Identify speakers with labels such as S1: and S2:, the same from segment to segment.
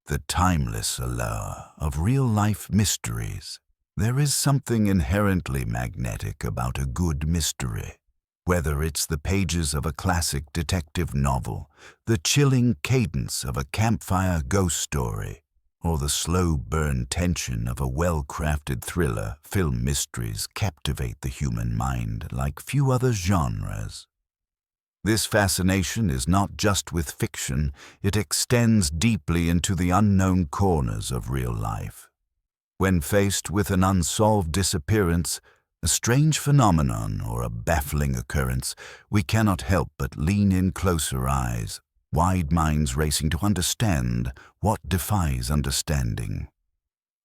S1: the timeless allure of real-life mysteries. There is something inherently magnetic about a good mystery. Whether it's the pages of a classic detective novel, the chilling cadence of a campfire ghost story, or the slow burn tension of a well-crafted thriller, film mysteries captivate the human mind like few other genres. This fascination is not just with fiction, it extends deeply into the unknown corners of real life. When faced with an unsolved disappearance, a strange phenomenon, or a baffling occurrence, we cannot help but lean in closer eyes, wide minds racing to understand what defies understanding.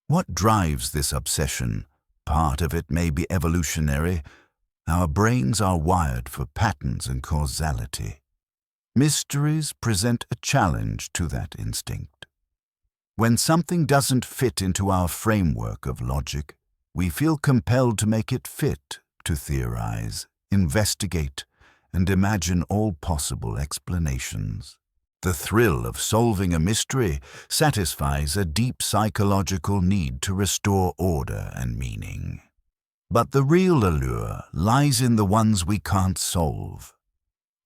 S1: What drives this obsession? Part of it may be evolutionary. Our brains are wired for patterns and causality. Mysteries present a challenge to that instinct. When something doesn't fit into our framework of logic, we feel compelled to make it fit, to theorize, investigate, and imagine all possible explanations. The thrill of solving a mystery satisfies a deep psychological need to restore order and meaning. But the real allure lies in the ones we can't solve.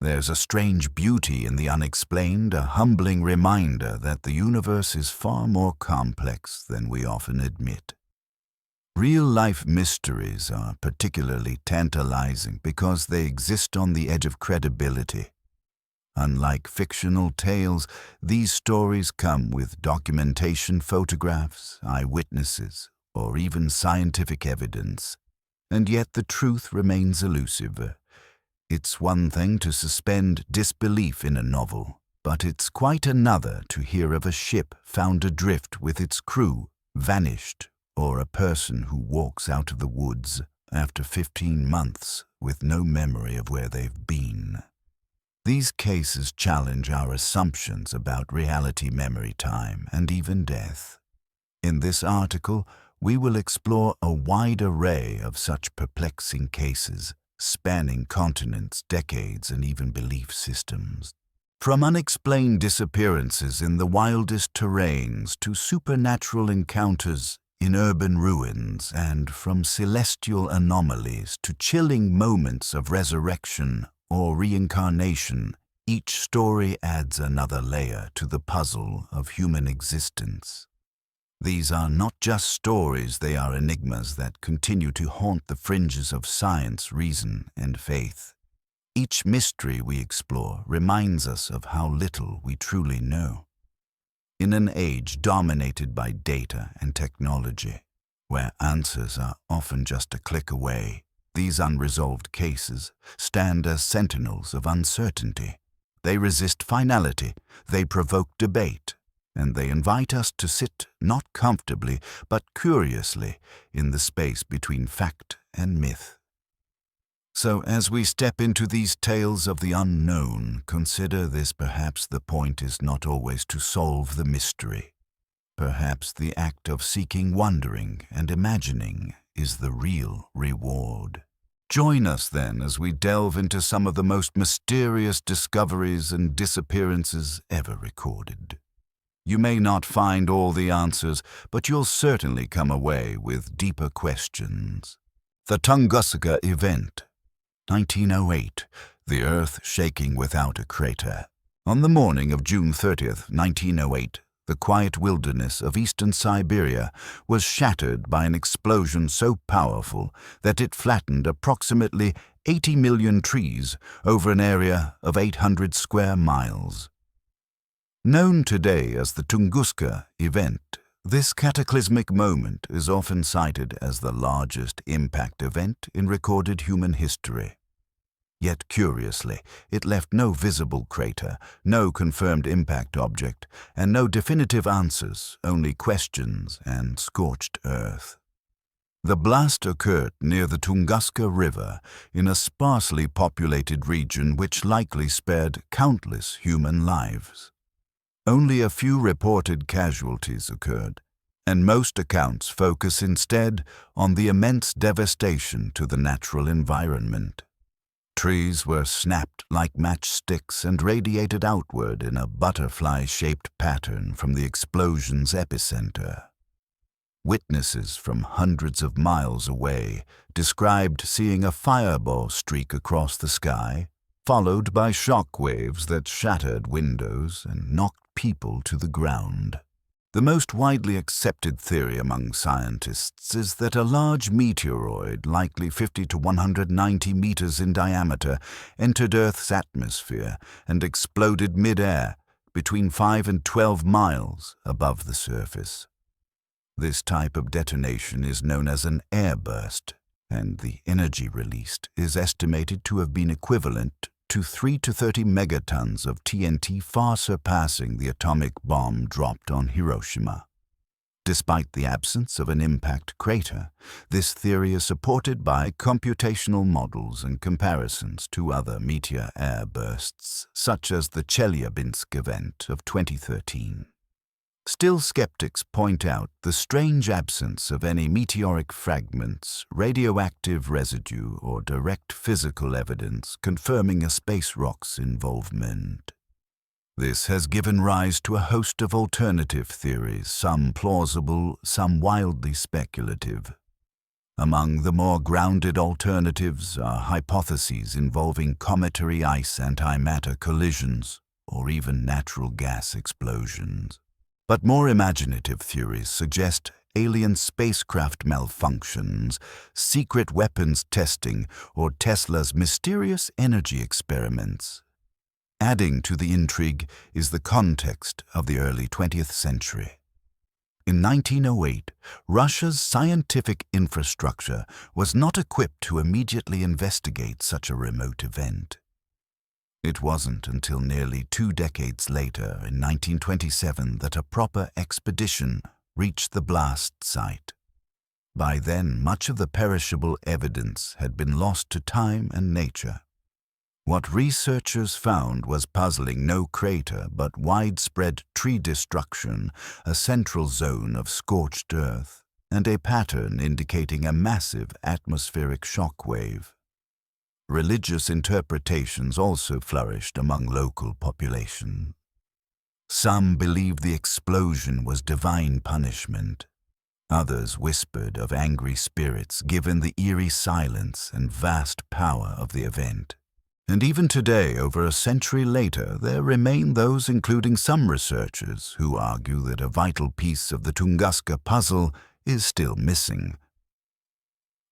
S1: There's a strange beauty in the unexplained, a humbling reminder that the universe is far more complex than we often admit. Real-life mysteries are particularly tantalizing because they exist on the edge of credibility. Unlike fictional tales, these stories come with documentation, photographs, eyewitnesses, or even scientific evidence. And yet the truth remains elusive. It's one thing to suspend disbelief in a novel, but it's quite another to hear of a ship found adrift with its crew vanished, or a person who walks out of the woods after 15 months with no memory of where they've been. These cases challenge our assumptions about reality, memory, time, and even death. In this article, we will explore a wide array of such perplexing cases, spanning continents, decades, and even belief systems. From unexplained disappearances in the wildest terrains to supernatural encounters in urban ruins, and from celestial anomalies to chilling moments of resurrection or reincarnation, each story adds another layer to the puzzle of human existence. These are not just stories, they are enigmas that continue to haunt the fringes of science, reason, and faith. Each mystery we explore reminds us of how little we truly know. In an age dominated by data and technology, where answers are often just a click away, these unresolved cases stand as sentinels of uncertainty. They resist finality, they provoke debate, and they invite us to sit not comfortably, but curiously in the space between fact and myth. So as we step into these tales of the unknown, consider this: perhaps the point is not always to solve the mystery. Perhaps the act of seeking, wondering, and imagining is the real reward. Join us then as we delve into some of the most mysterious discoveries and disappearances ever recorded. You may not find all the answers, but you'll certainly come away with deeper questions. The Tunguska event, 1908, the Earth shaking without a crater. On the morning of June 30th, 1908, the quiet wilderness of eastern Siberia was shattered by an explosion so powerful that it flattened approximately 80 million trees over an area of 800 square miles. Known today as the Tunguska event, this cataclysmic moment is often cited as the largest impact event in recorded human history. Yet curiously, it left no visible crater, no confirmed impact object, and no definitive answers, only questions and scorched earth. The blast occurred near the Tunguska River in a sparsely populated region which likely spared countless human lives. Only a few reported casualties occurred, and most accounts focus instead on the immense devastation to the natural environment. Trees were snapped like matchsticks and radiated outward in a butterfly-shaped pattern from the explosion's epicenter. Witnesses from hundreds of miles away described seeing a fireball streak across the sky, followed by shock waves that shattered windows and knocked people to the ground. The most widely accepted theory among scientists is that a large meteoroid, likely 50 to 190 meters in diameter, entered Earth's atmosphere and exploded mid-air between 5 and 12 miles above the surface. This type of detonation is known as an airburst, and the energy released is estimated to have been equivalent to 3 to 30 megatons of TNT, far surpassing the atomic bomb dropped on Hiroshima. Despite the absence of an impact crater, this theory is supported by computational models and comparisons to other meteor airbursts, such as the Chelyabinsk event of 2013. Still, skeptics point out the strange absence of any meteoric fragments, radioactive residue, or direct physical evidence confirming a space rock's involvement. This has given rise to a host of alternative theories, some plausible, some wildly speculative. Among the more grounded alternatives are hypotheses involving cometary ice antimatter collisions, or even natural gas explosions. But more imaginative theories suggest alien spacecraft malfunctions, secret weapons testing, or Tesla's mysterious energy experiments. Adding to the intrigue is the context of the early 20th century. In 1908, Russia's scientific infrastructure was not equipped to immediately investigate such a remote event. It wasn't until nearly 2 decades later, in 1927, that a proper expedition reached the blast site. By then, much of the perishable evidence had been lost to time and nature. What researchers found was puzzling: no crater, but widespread tree destruction, a central zone of scorched earth, and a pattern indicating a massive atmospheric shock wave. Religious interpretations also flourished among local population. Some believed the explosion was divine punishment. Others whispered of angry spirits given the eerie silence and vast power of the event. And even today, over a century later, there remain those, including some researchers, who argue that a vital piece of the Tunguska puzzle is still missing.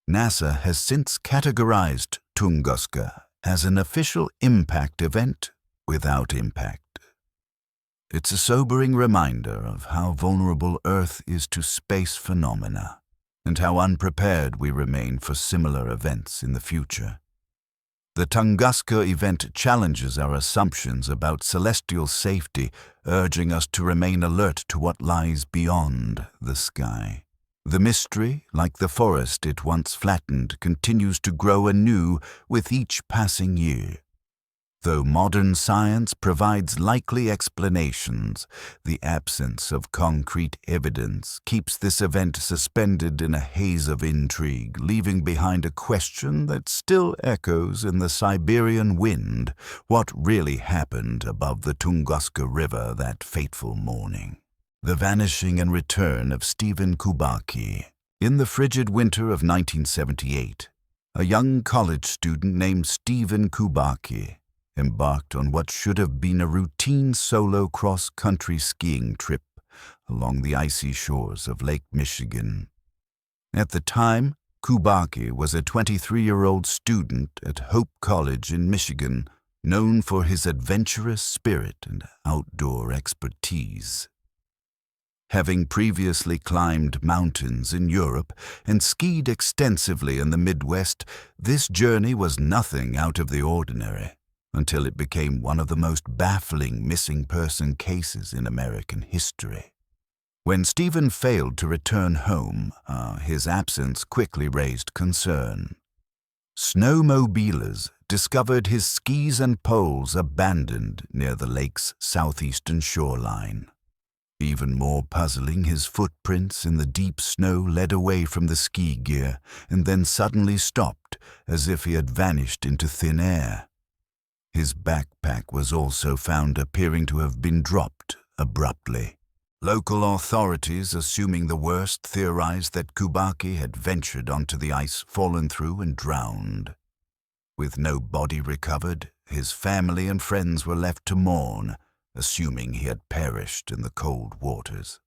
S1: NASA has since categorized Tunguska as an official impact event without impact. It's a sobering reminder of how vulnerable Earth is to space phenomena, and how unprepared we remain for similar events in the future. The Tunguska event challenges our assumptions about celestial safety, urging us to remain alert to what lies beyond the sky. The mystery, like the forest it once flattened, continues to grow anew with each passing year. Though modern science provides likely explanations, the absence of concrete evidence keeps this event suspended in a haze of intrigue, leaving behind a question that still echoes in the Siberian wind: what really happened above the Tunguska River that fateful morning? The vanishing and return of Stephen Kubacki. In the frigid winter of 1978, a young college student named Stephen Kubacki embarked on what should have been a routine solo cross-country skiing trip along the icy shores of Lake Michigan. At the time, Kubacki was a 23-year-old student at Hope College in Michigan, known for his adventurous spirit and outdoor expertise. Having previously climbed mountains in Europe and skied extensively in the Midwest, this journey was nothing out of the ordinary, until it became one of the most baffling missing person cases in American history. When Stephen failed to return home, his absence quickly raised concern. Snowmobilers discovered his skis and poles abandoned near the lake's southeastern shoreline. Even more puzzling, his footprints in the deep snow led away from the ski gear and then suddenly stopped, as if he had vanished into thin air. His backpack was also found appearing to have been dropped abruptly. Local authorities, assuming the worst, theorized that Kubaki had ventured onto the ice, fallen through, and drowned. With no body recovered, his family and friends were left to mourn, assuming he had perished in the cold waters.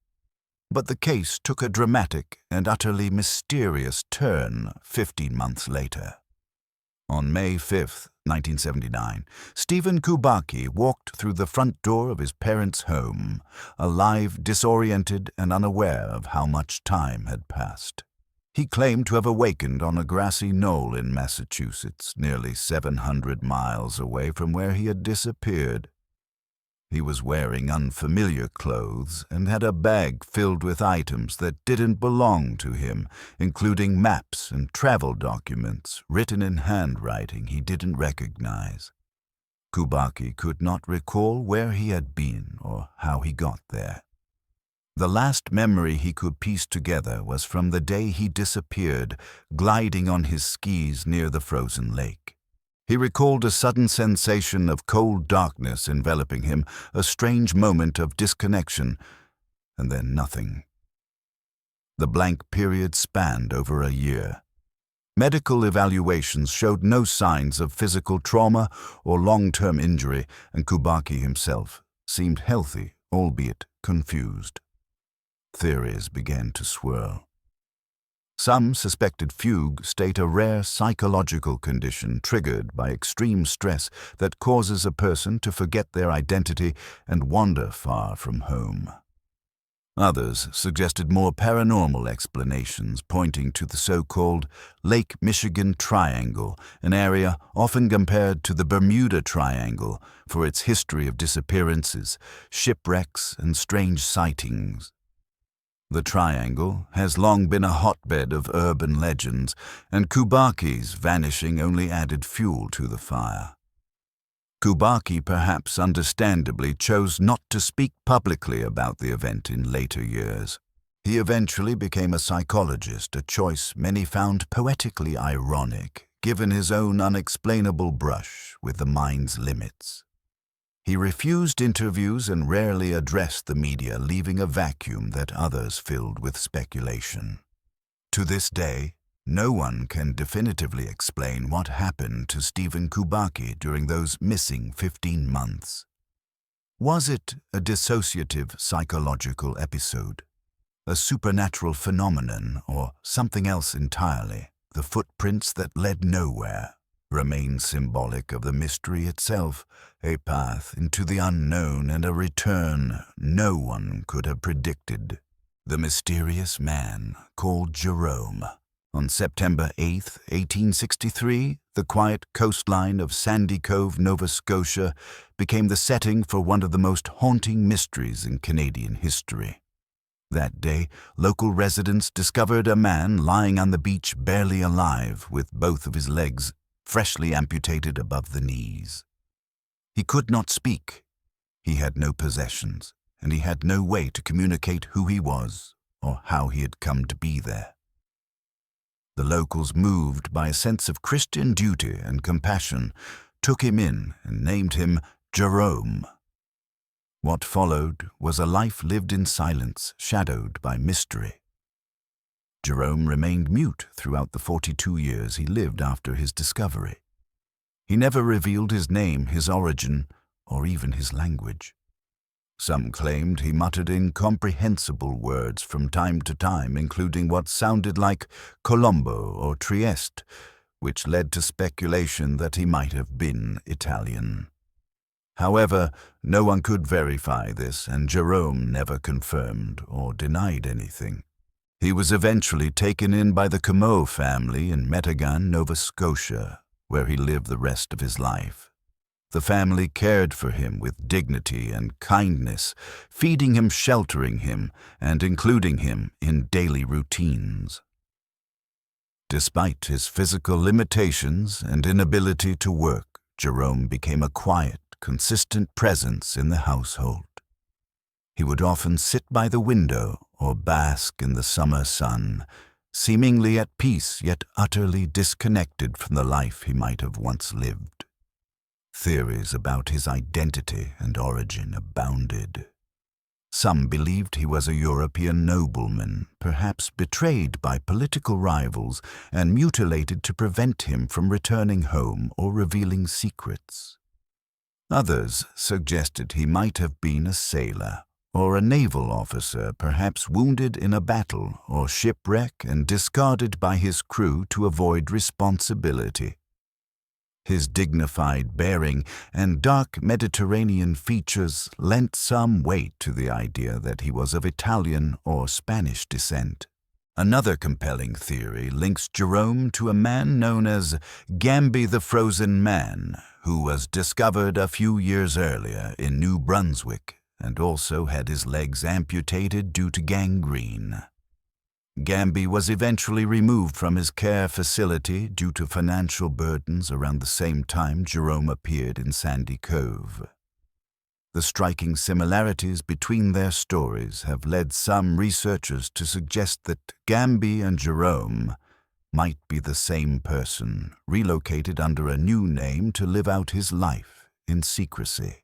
S1: But the case took a dramatic and utterly mysterious turn 15 months later. On May 5, 1979, Stephen Kubaki walked through the front door of his parents' home, alive, disoriented, and unaware of how much time had passed. He claimed to have awakened on a grassy knoll in Massachusetts, nearly 700 miles away from where he had disappeared. He was wearing unfamiliar clothes and had a bag filled with items that didn't belong to him, including maps and travel documents written in handwriting he didn't recognize. Kubaki could not recall where he had been or how he got there. The last memory he could piece together was from the day he disappeared, gliding on his skis near the frozen lake. He recalled a sudden sensation of cold darkness enveloping him, a strange moment of disconnection, and then nothing. The blank period spanned over a year. Medical evaluations showed no signs of physical trauma or long-term injury, and Kubaki himself seemed healthy, albeit confused. Theories began to swirl. Some suspected fugue state a rare psychological condition triggered by extreme stress that causes a person to forget their identity and wander far from home. Others suggested more paranormal explanations pointing to the so-called Lake Michigan Triangle, an area often compared to the Bermuda Triangle for its history of disappearances, shipwrecks, and strange sightings. The triangle has long been a hotbed of urban legends, and Kubaki's vanishing only added fuel to the fire. Kubaki, perhaps understandably, chose not to speak publicly about the event in later years. He eventually became a psychologist, a choice many found poetically ironic, given his own unexplainable brush with the mind's limits. He refused interviews and rarely addressed the media, leaving a vacuum that others filled with speculation. To this day, no one can definitively explain what happened to Stephen Kubaki during those missing 15 months. Was it a dissociative psychological episode, a supernatural phenomenon, or something else entirely? The footprints that led nowhere remain symbolic of the mystery itself, a path into the unknown and a return no one could have predicted. The mysterious man called Jerome. On September 8, 1863, the quiet coastline of Sandy Cove, Nova Scotia, became the setting for one of the most haunting mysteries in Canadian history. That day, local residents discovered a man lying on the beach barely alive, with both of his legs freshly amputated above the knees. He could not speak. He had no possessions, and he had no way to communicate who he was or how he had come to be there. The locals, moved by a sense of Christian duty and compassion, took him in and named him Jerome. What followed was a life lived in silence, shadowed by mystery. Jerome remained mute throughout the 42 years he lived after his discovery. He never revealed his name, his origin, or even his language. Some claimed he muttered incomprehensible words from time to time, including what sounded like Colombo or Trieste, which led to speculation that he might have been Italian. However, no one could verify this, and Jerome never confirmed or denied anything. He was eventually taken in by the Comeau family in Meteghan, Nova Scotia, where he lived the rest of his life. The family cared for him with dignity and kindness, feeding him, sheltering him, and including him in daily routines. Despite his physical limitations and inability to work, Jerome became a quiet, consistent presence in the household. He would often sit by the window or bask in the summer sun, seemingly at peace yet utterly disconnected from the life he might have once lived. Theories about his identity and origin abounded. Some believed he was a European nobleman, perhaps betrayed by political rivals and mutilated to prevent him from returning home or revealing secrets. Others suggested he might have been a sailor or a naval officer, perhaps wounded in a battle or shipwreck and discarded by his crew to avoid responsibility. His dignified bearing and dark Mediterranean features lent some weight to the idea that he was of Italian or Spanish descent. Another compelling theory links Jerome to a man known as Gamby the Frozen Man, who was discovered a few years earlier in New Brunswick and also had his legs amputated due to gangrene. Gamby was eventually removed from his care facility due to financial burdens around the same time Jerome appeared in Sandy Cove. The striking similarities between their stories have led some researchers to suggest that Gamby and Jerome might be the same person, relocated under a new name to live out his life in secrecy.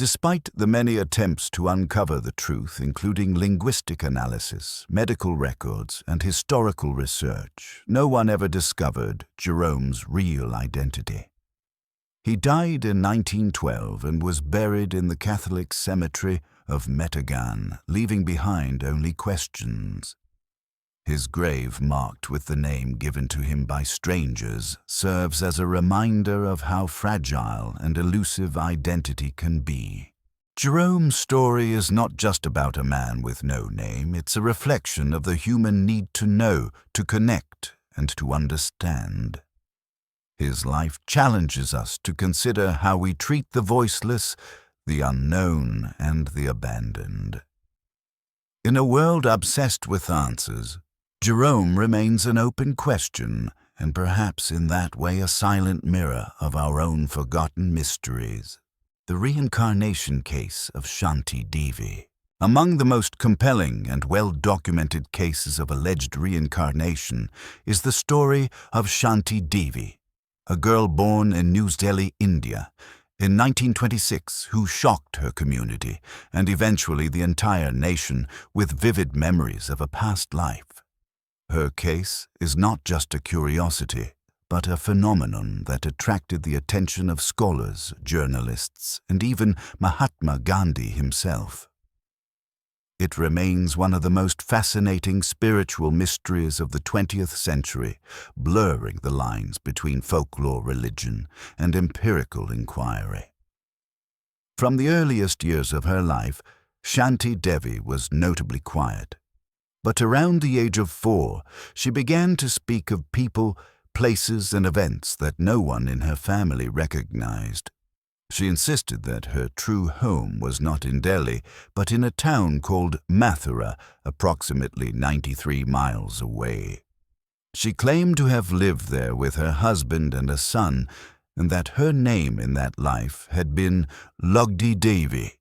S1: Despite the many attempts to uncover the truth, including linguistic analysis, medical records, and historical research, no one ever discovered Jerome's real identity. He died in 1912 and was buried in the Catholic cemetery of Metegan, leaving behind only questions. His grave, marked with the name given to him by strangers, serves as a reminder of how fragile and elusive identity can be. Jerome's story is not just about a man with no name, it's a reflection of the human need to know, to connect, and to understand. His life challenges us to consider how we treat the voiceless, the unknown, and the abandoned. In a world obsessed with answers, Jerome remains an open question, and perhaps in that way a silent mirror of our own forgotten mysteries. The reincarnation case of Shanti Devi. Among the most compelling and well-documented cases of alleged reincarnation is the story of Shanti Devi, a girl born in New Delhi, India, in 1926 who shocked her community and eventually the entire nation with vivid memories of a past life. Her case is not just a curiosity, but a phenomenon that attracted the attention of scholars, journalists, and even Mahatma Gandhi himself. It remains one of the most fascinating spiritual mysteries of the 20th century, blurring the lines between folklore religion and empirical inquiry. From the earliest years of her life, Shanti Devi was notably quiet. But around the age of 4, she began to speak of people, places, and events that no one in her family recognized. She insisted that her true home was not in Delhi, but in a town called Mathura, approximately 93 miles away. She claimed to have lived there with her husband and a son, and that her name in that life had been Lugdi Devi.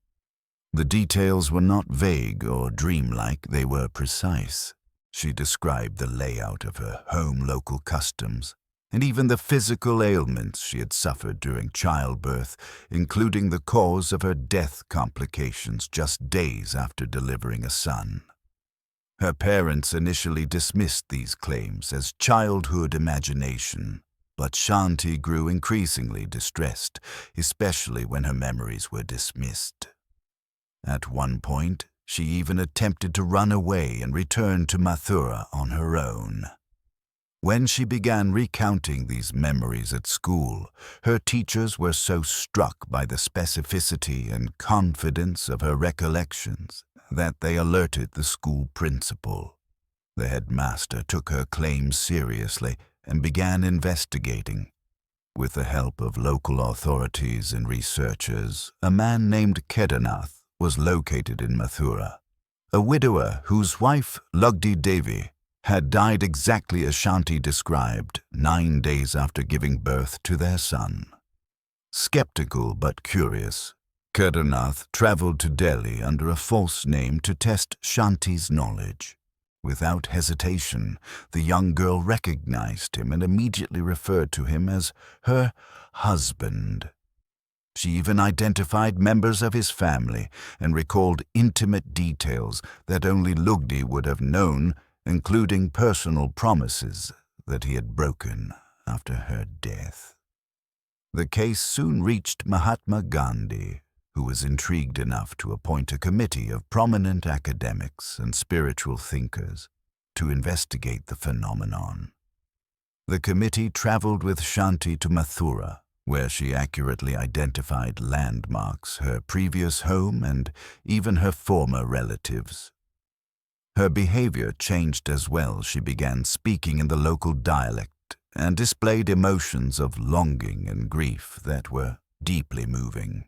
S1: The details were not vague or dreamlike, they were precise. She described the layout of her home, local customs, and even the physical ailments she had suffered during childbirth, including the cause of her death complications just days after delivering a son. Her parents initially dismissed these claims as childhood imagination, but Shanti grew increasingly distressed, especially when her memories were dismissed. At one point, she even attempted to run away and return to Mathura on her own. When she began recounting these memories at school, her teachers were so struck by the specificity and confidence of her recollections that they alerted the school principal. The headmaster took her claims seriously and began investigating. With the help of local authorities and researchers, a man named Kedarnath was located in Mathura, a widower whose wife, Lugdi Devi, had died exactly as Shanti described 9 days after giving birth to their son. Skeptical but curious, Kedarnath traveled to Delhi under a false name to test Shanti's knowledge. Without hesitation, the young girl recognized him and immediately referred to him as her husband. She even identified members of his family and recalled intimate details that only Lugdi would have known, including personal promises that he had broken after her death. The case soon reached Mahatma Gandhi, who was intrigued enough to appoint a committee of prominent academics and spiritual thinkers to investigate the phenomenon. The committee traveled with Shanti to Mathura, where she accurately identified landmarks, her previous home, and even her former relatives. Her behavior changed as well. She began speaking in the local dialect and displayed emotions of longing and grief that were deeply moving.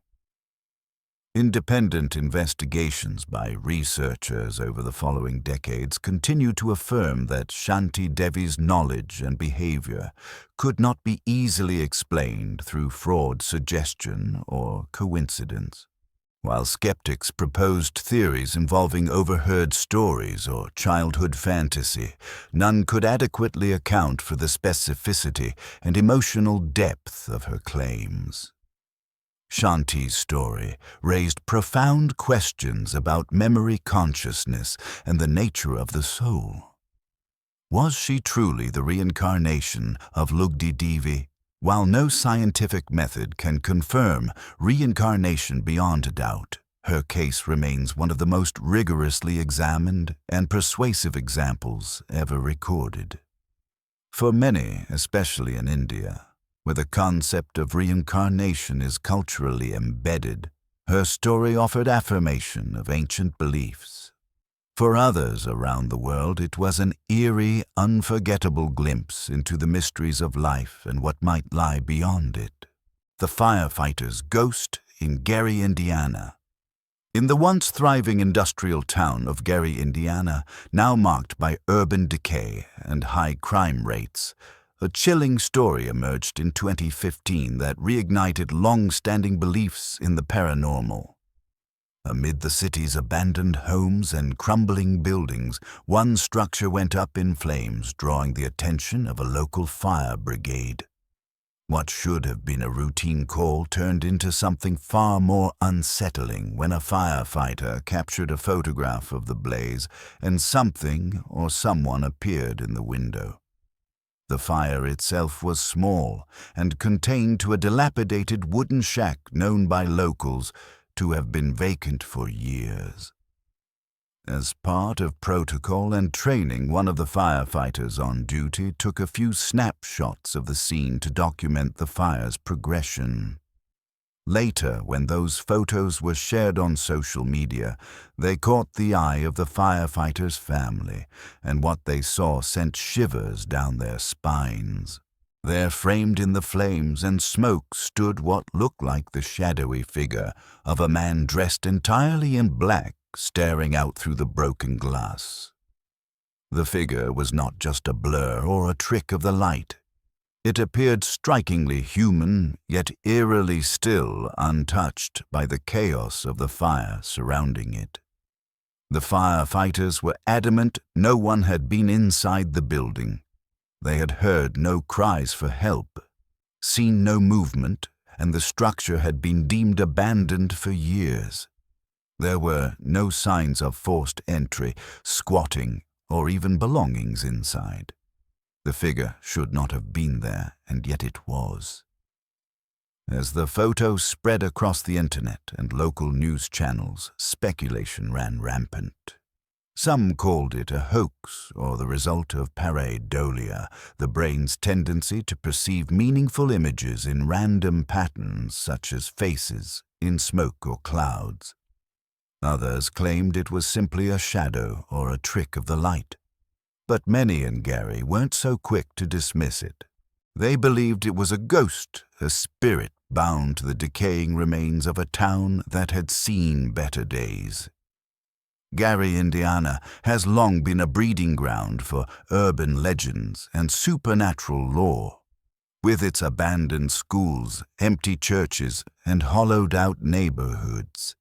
S1: Independent investigations by researchers over the following decades continue to affirm that Shanti Devi's knowledge and behavior could not be easily explained through fraud, suggestion, or coincidence. While skeptics proposed theories involving overheard stories or childhood fantasy, none could adequately account for the specificity and emotional depth of her claims. Shanti's story raised profound questions about memory, consciousness, and the nature of the soul. Was she truly the reincarnation of Lugdi Devi? While no scientific method can confirm reincarnation beyond a doubt, her case remains one of the most rigorously examined and persuasive examples ever recorded. For many, especially in India, where the concept of reincarnation is culturally embedded, her story offered affirmation of ancient beliefs. For others around the world, it was an eerie, unforgettable glimpse into the mysteries of life and what might lie beyond it. The firefighter's ghost in Gary, Indiana. In the once thriving industrial town of Gary, Indiana, now marked by urban decay and high crime rates, a chilling story emerged in 2015 that reignited long-standing beliefs in the paranormal. Amid the city's abandoned homes and crumbling buildings, one structure went up in flames, drawing the attention of a local fire brigade. What should have been a routine call turned into something far more unsettling when a firefighter captured a photograph of the blaze and something or someone appeared in the window. The fire itself was small and contained to a dilapidated wooden shack known by locals to have been vacant for years. As part of protocol and training, one of the firefighters on duty took a few snapshots of the scene to document the fire's progression. Later, when those photos were shared on social media, they caught the eye of the firefighter's family, and what they saw sent shivers down their spines. There, framed in the flames and smoke, stood what looked like the shadowy figure of a man dressed entirely in black, staring out through the broken glass. The figure was not just a blur or a trick of the light. It appeared strikingly human, yet eerily still, untouched by the chaos of the fire surrounding it. The firefighters were adamant no one had been inside the building. They had heard no cries for help, seen no movement, and the structure had been deemed abandoned for years. There were no signs of forced entry, squatting, or even belongings inside. The figure should not have been there, and yet it was. As the photo spread across the internet and local news channels, speculation ran rampant. Some called it a hoax or the result of pareidolia, the brain's tendency to perceive meaningful images in random patterns such as faces in smoke or clouds. Others claimed it was simply a shadow or a trick of the light. But many in Gary weren't so quick to dismiss it. They believed it was a ghost, a spirit bound to the decaying remains of a town that had seen better days. Gary, Indiana, has long been a breeding ground for urban legends and supernatural lore. With its abandoned schools, empty churches, and hollowed-out neighborhoods,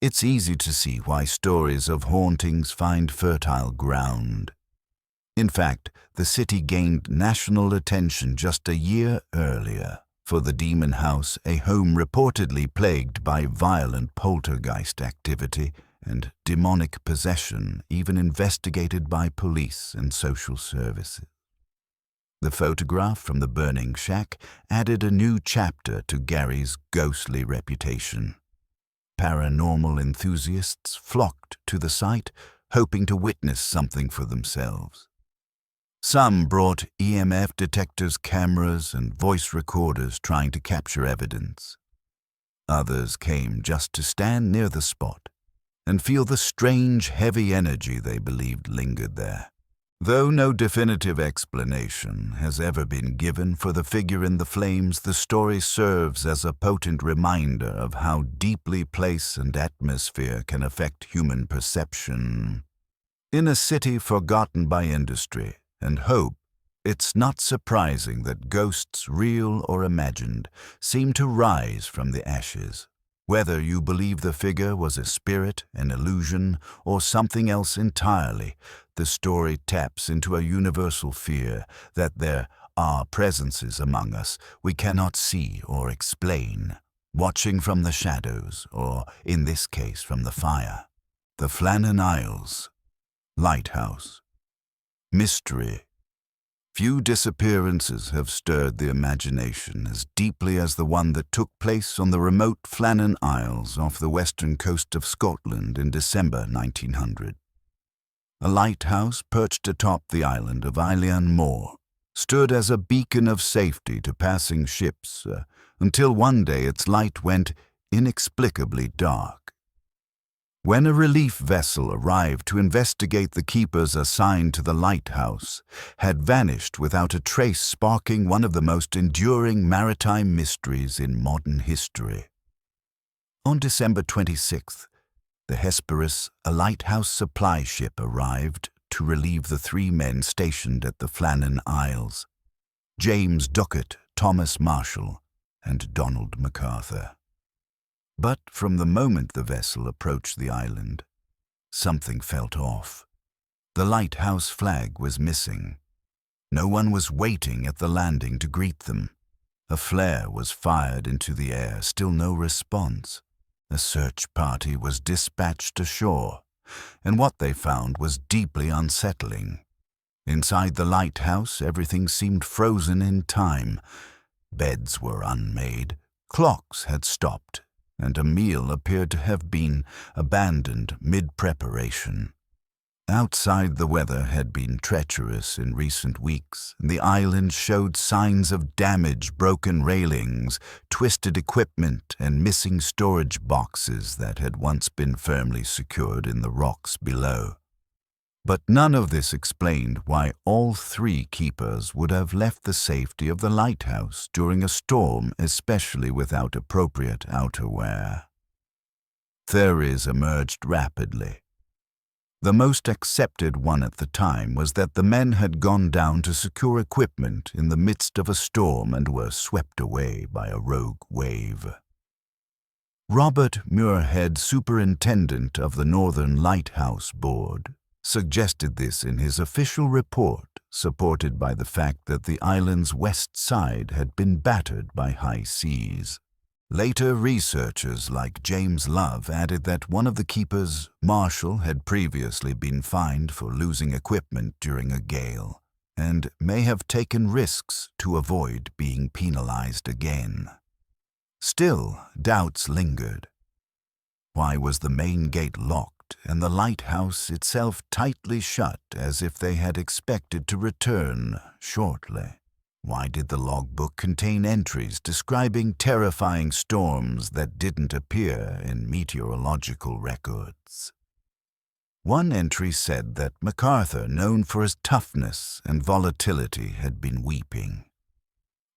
S1: It's easy to see why stories of hauntings find fertile ground. In fact, the city gained national attention just a year earlier for the Demon House, a home reportedly plagued by violent poltergeist activity and demonic possession, even investigated by police and social services. The photograph from the burning shack added a new chapter to Gary's ghostly reputation. Paranormal enthusiasts flocked to the site, hoping to witness something for themselves. Some brought EMF detectors, cameras, and voice recorders trying to capture evidence. Others came just to stand near the spot and feel the strange, heavy energy they believed lingered there. Though no definitive explanation has ever been given for the figure in the flames, the story serves as a potent reminder of how deeply place and atmosphere can affect human perception. In a city forgotten by industry and hope, it's not surprising that ghosts, real or imagined, seem to rise from the ashes. Whether you believe the figure was a spirit, an illusion, or something else entirely, the story taps into a universal fear that there are presences among us we cannot see or explain, watching from the shadows, or in this case from the fire. The Flannan Isles. Lighthouse. Mystery. Few disappearances have stirred the imagination as deeply as the one that took place on the remote Flannan Isles off the western coast of Scotland in December 1900. A lighthouse perched atop the island of Eilean Moor stood as a beacon of safety to passing ships until one day its light went inexplicably dark. When a relief vessel arrived to investigate, the keepers assigned to the lighthouse had vanished without a trace, sparking one of the most enduring maritime mysteries in modern history. On December 26th, the Hesperus, a lighthouse supply ship, arrived to relieve the 3 men stationed at the Flannan Isles: James Duckett, Thomas Marshall, and Donald MacArthur. But from the moment the vessel approached the island, something felt off. The lighthouse flag was missing. No one was waiting at the landing to greet them. A flare was fired into the air, still no response. A search party was dispatched ashore, and what they found was deeply unsettling. Inside the lighthouse, everything seemed frozen in time. Beds were unmade, clocks had stopped, and a meal appeared to have been abandoned mid-preparation. Outside, the weather had been treacherous in recent weeks, and the island showed signs of damage: broken railings, twisted equipment, and missing storage boxes that had once been firmly secured in the rocks below. But none of this explained why all 3 keepers would have left the safety of the lighthouse during a storm, especially without appropriate outerwear. Theories emerged rapidly. The most accepted one at the time was that the men had gone down to secure equipment in the midst of a storm and were swept away by a rogue wave. Robert Muirhead, superintendent of the Northern Lighthouse Board, suggested this in his official report, supported by the fact that the island's west side had been battered by high seas. Later, researchers like James Love added that one of the keepers, Marshall, had previously been fined for losing equipment during a gale, and may have taken risks to avoid being penalized again. Still, doubts lingered. Why was the main gate locked and the lighthouse itself tightly shut, as if they had expected to return shortly? Why did the logbook contain entries describing terrifying storms that didn't appear in meteorological records? One entry said that MacArthur, known for his toughness and volatility, had been weeping.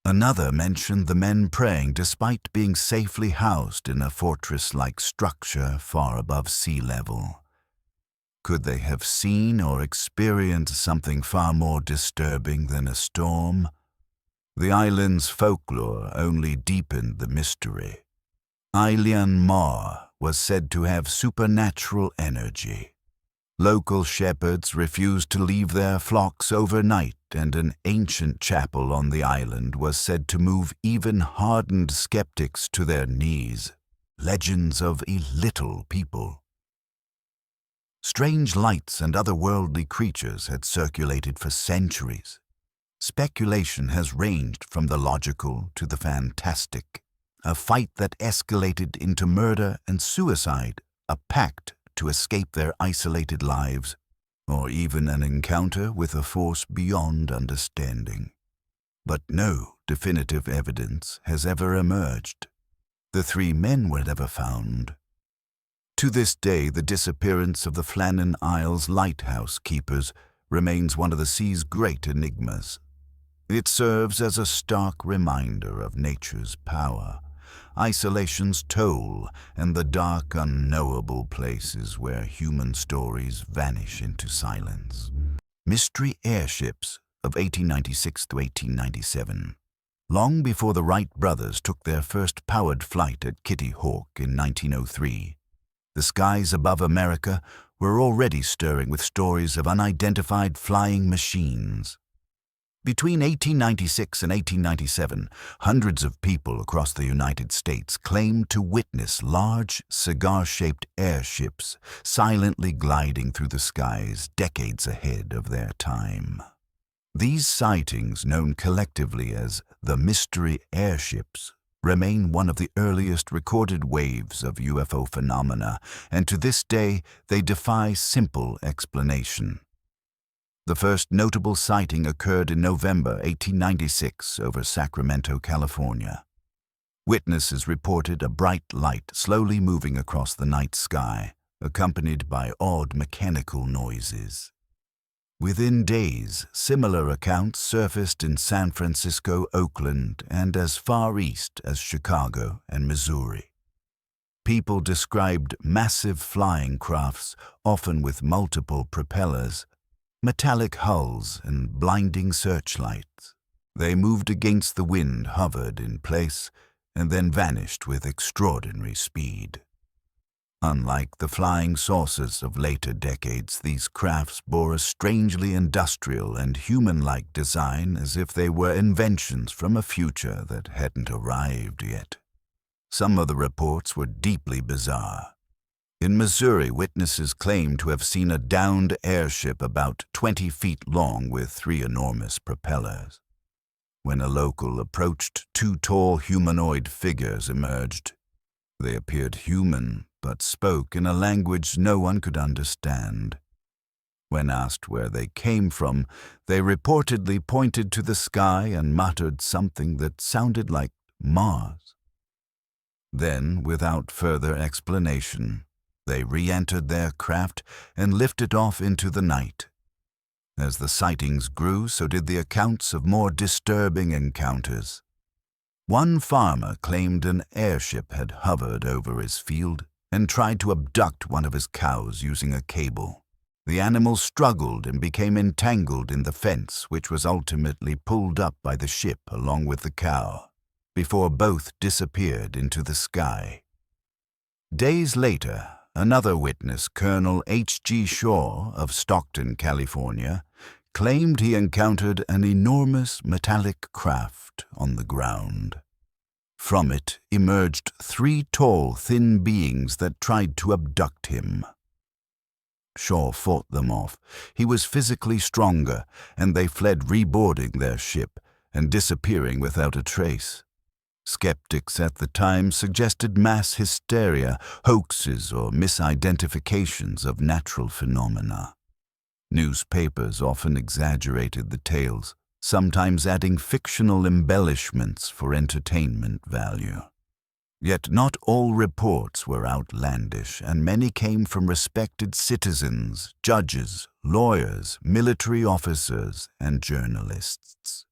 S1: Another mentioned the men praying despite being safely housed in a fortress-like structure far above sea level. Could they have seen or experienced something far more disturbing than a storm? The island's folklore only deepened the mystery. Eilean Moor was said to have supernatural energy. Local shepherds refused to leave their flocks overnight, and an ancient chapel on the island was said to move even hardened skeptics to their knees. Legends of a little people. Strange lights and otherworldly creatures had circulated for centuries. Speculation has ranged from the logical to the fantastic. A fight that escalated into murder and suicide, a pact to escape their isolated lives, or even an encounter with a force beyond understanding. But no definitive evidence has ever emerged. The 3 men were never found. To this day, the disappearance of the Flannan Isles lighthouse keepers remains one of the sea's great enigmas. It serves as a stark reminder of nature's power, isolation's toll, and the dark, unknowable places where human stories vanish into silence. Mystery airships of 1896 to 1897. Long before the Wright brothers took their first powered flight at Kitty Hawk in 1903, the skies above America were already stirring with stories of unidentified flying machines. Between 1896 and 1897, hundreds of people across the United States claimed to witness large, cigar-shaped airships silently gliding through the skies decades ahead of their time. These sightings, known collectively as the mystery airships, remain one of the earliest recorded waves of UFO phenomena, and to this day they defy simple explanation. The first notable sighting occurred in November 1896 over Sacramento, California. Witnesses reported a bright light slowly moving across the night sky, accompanied by odd mechanical noises. Within days, similar accounts surfaced in San Francisco, Oakland, and as far east as Chicago and Missouri. People described massive flying crafts, often with multiple propellers, metallic hulls, and blinding searchlights. They moved against the wind, hovered in place, and then vanished with extraordinary speed. Unlike the flying saucers of later decades, these crafts bore a strangely industrial and human-like design, as if they were inventions from a future that hadn't arrived yet. Some of the reports were deeply bizarre. In Missouri, witnesses claimed to have seen a downed airship about 20 feet long with 3 enormous propellers. When a local approached, 2 tall humanoid figures emerged. They appeared human, but spoke in a language no one could understand. When asked where they came from, they reportedly pointed to the sky and muttered something that sounded like Mars. Then, without further explanation, they re-entered their craft and lifted off into the night. As the sightings grew, so did the accounts of more disturbing encounters. One farmer claimed an airship had hovered over his field and tried to abduct one of his cows using a cable. The animal struggled and became entangled in the fence, which was ultimately pulled up by the ship along with the cow, before both disappeared into the sky. Days later, another witness, Colonel H.G. Shaw of Stockton, California, claimed he encountered an enormous metallic craft on the ground. From it emerged 3 tall, thin beings that tried to abduct him. Shaw fought them off. He was physically stronger, and they fled, reboarding their ship and disappearing without a trace. Skeptics at the time suggested mass hysteria, hoaxes, or misidentifications of natural phenomena. Newspapers often exaggerated the tales, sometimes adding fictional embellishments for entertainment value. Yet not all reports were outlandish, and many came from respected citizens, judges, lawyers, military officers, and journalists.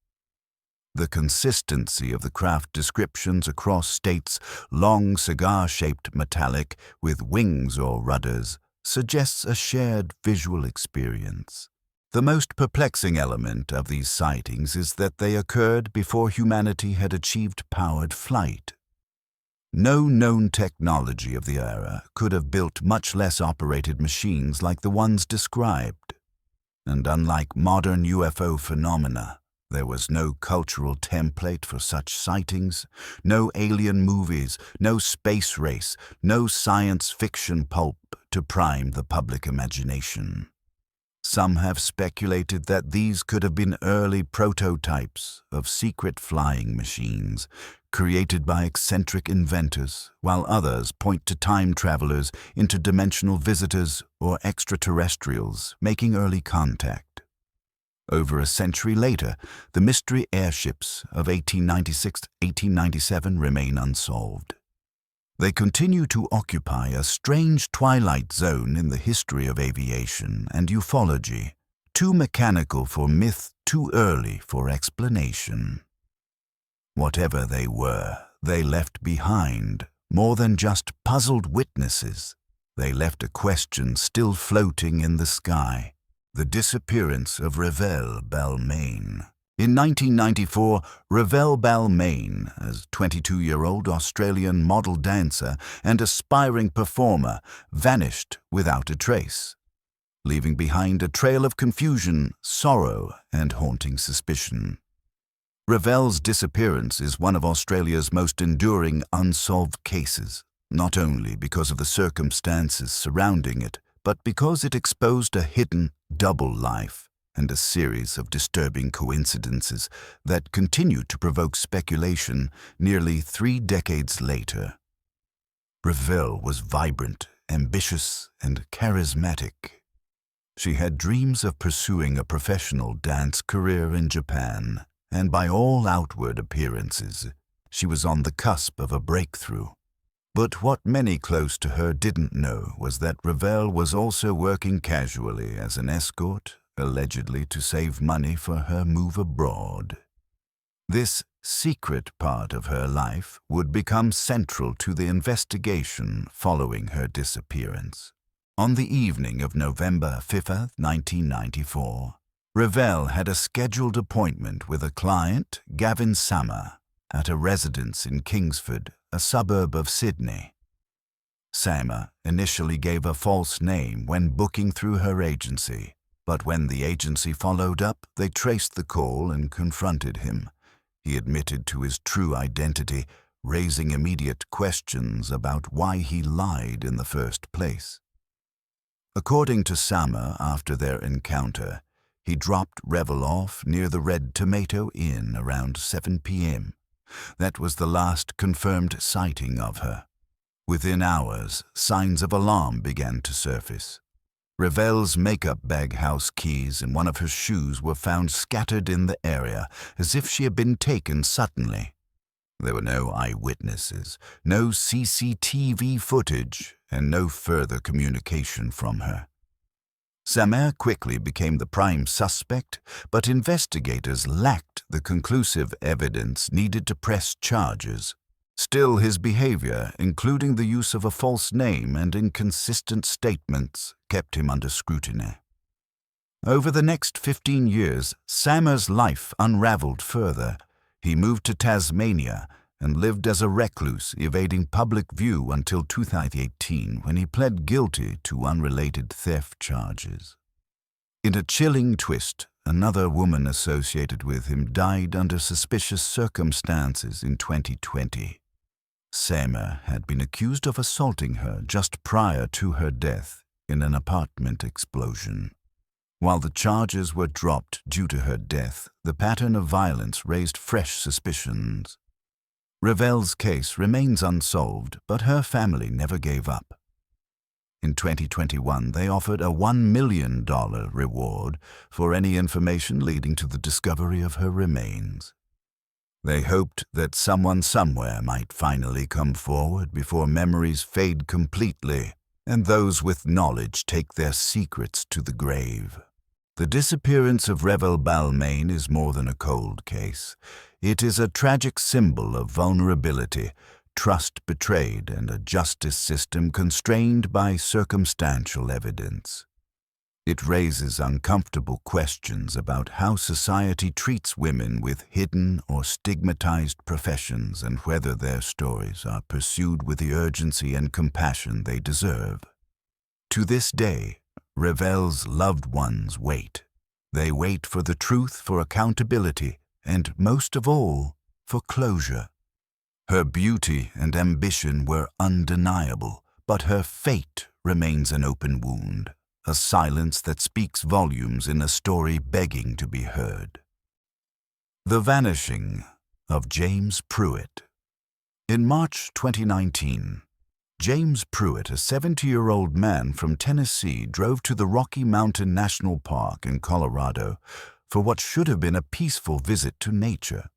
S1: The consistency of the craft descriptions across states, long cigar-shaped metallic with wings or rudders, suggests a shared visual experience. The most perplexing element of these sightings is that they occurred before humanity had achieved powered flight. No known technology of the era could have built much less operated machines like the ones described. And unlike modern UFO phenomena, there was no cultural template for such sightings, no alien movies, no space race, no science fiction pulp to prime the public imagination. Some have speculated that these could have been early prototypes of secret flying machines created by eccentric inventors, while others point to time travelers, interdimensional visitors, or extraterrestrials making early contact. Over a century later, the mystery airships of 1896-1897 remain unsolved. They continue to occupy a strange twilight zone in the history of aviation and ufology, too mechanical for myth, too early for explanation. Whatever they were, they left behind more than just puzzled witnesses. They left a question still floating in the sky: the disappearance of Revel Balmain. In 1994, Revel Balmain, as 22-year-old Australian model dancer and aspiring performer, vanished without a trace, leaving behind a trail of confusion, sorrow, and haunting suspicion. Revel's disappearance is one of Australia's most enduring unsolved cases, not only because of the circumstances surrounding it, but because it exposed a hidden double life and a series of disturbing coincidences that continue to provoke speculation nearly 3 decades later. Revel was vibrant, ambitious, and charismatic. She had dreams of pursuing a professional dance career in Japan, and by all outward appearances, she was on the cusp of a breakthrough. But what many close to her didn't know was that Revel was also working casually as an escort, allegedly to save money for her move abroad. This secret part of her life would become central to the investigation following her disappearance. On the evening of November 5, 1994, Revel had a scheduled appointment with a client, Gavin Summer, at a residence in Kingsford, a suburb of Sydney. Summer initially gave a false name when booking through her agency, but when the agency followed up, they traced the call and confronted him. He admitted to his true identity, raising immediate questions about why he lied in the first place. According to Summer, after their encounter, he dropped Revel off near the Red Tomato Inn around 7 p.m. That was the last confirmed sighting of her. Within hours, signs of alarm began to surface. Revel's makeup bag house keys and one of her shoes were found scattered in the area, as if she had been taken suddenly. There were no eyewitnesses, no CCTV footage, and no further communication from her. Samer quickly became the prime suspect, but investigators lacked the conclusive evidence needed to press charges. Still, his behavior, including the use of a false name and inconsistent statements, kept him under scrutiny. Over the next 15 years, Samer's life unraveled further. He moved to Tasmania and lived as a recluse, evading public view until 2018, when he pled guilty to unrelated theft charges. In a chilling twist, another woman associated with him died under suspicious circumstances in 2020. Samer had been accused of assaulting her just prior to her death in an apartment explosion. While the charges were dropped due to her death, the pattern of violence raised fresh suspicions. Revel's case remains unsolved, but her family never gave up. In 2021, they offered a $1 million reward for any information leading to the discovery of her remains. They hoped that someone somewhere might finally come forward before memories fade completely and those with knowledge take their secrets to the grave. The disappearance of Revel Balmain is more than a cold case. It is a tragic symbol of vulnerability, trust betrayed, and a justice system constrained by circumstantial evidence. It raises uncomfortable questions about how society treats women with hidden or stigmatized professions and whether their stories are pursued with the urgency and compassion they deserve. To this day, Ravel's loved ones wait. They wait for the truth, for accountability, and most of all, for closure. Her beauty and ambition were undeniable, but her fate remains an open wound, a silence that speaks volumes in a story begging to be heard. The Vanishing of James Pruitt. In March 2019, James Pruitt, a 70-year-old man from Tennessee, drove to the Rocky Mountain National Park in Colorado for what should have been a peaceful visit to nature.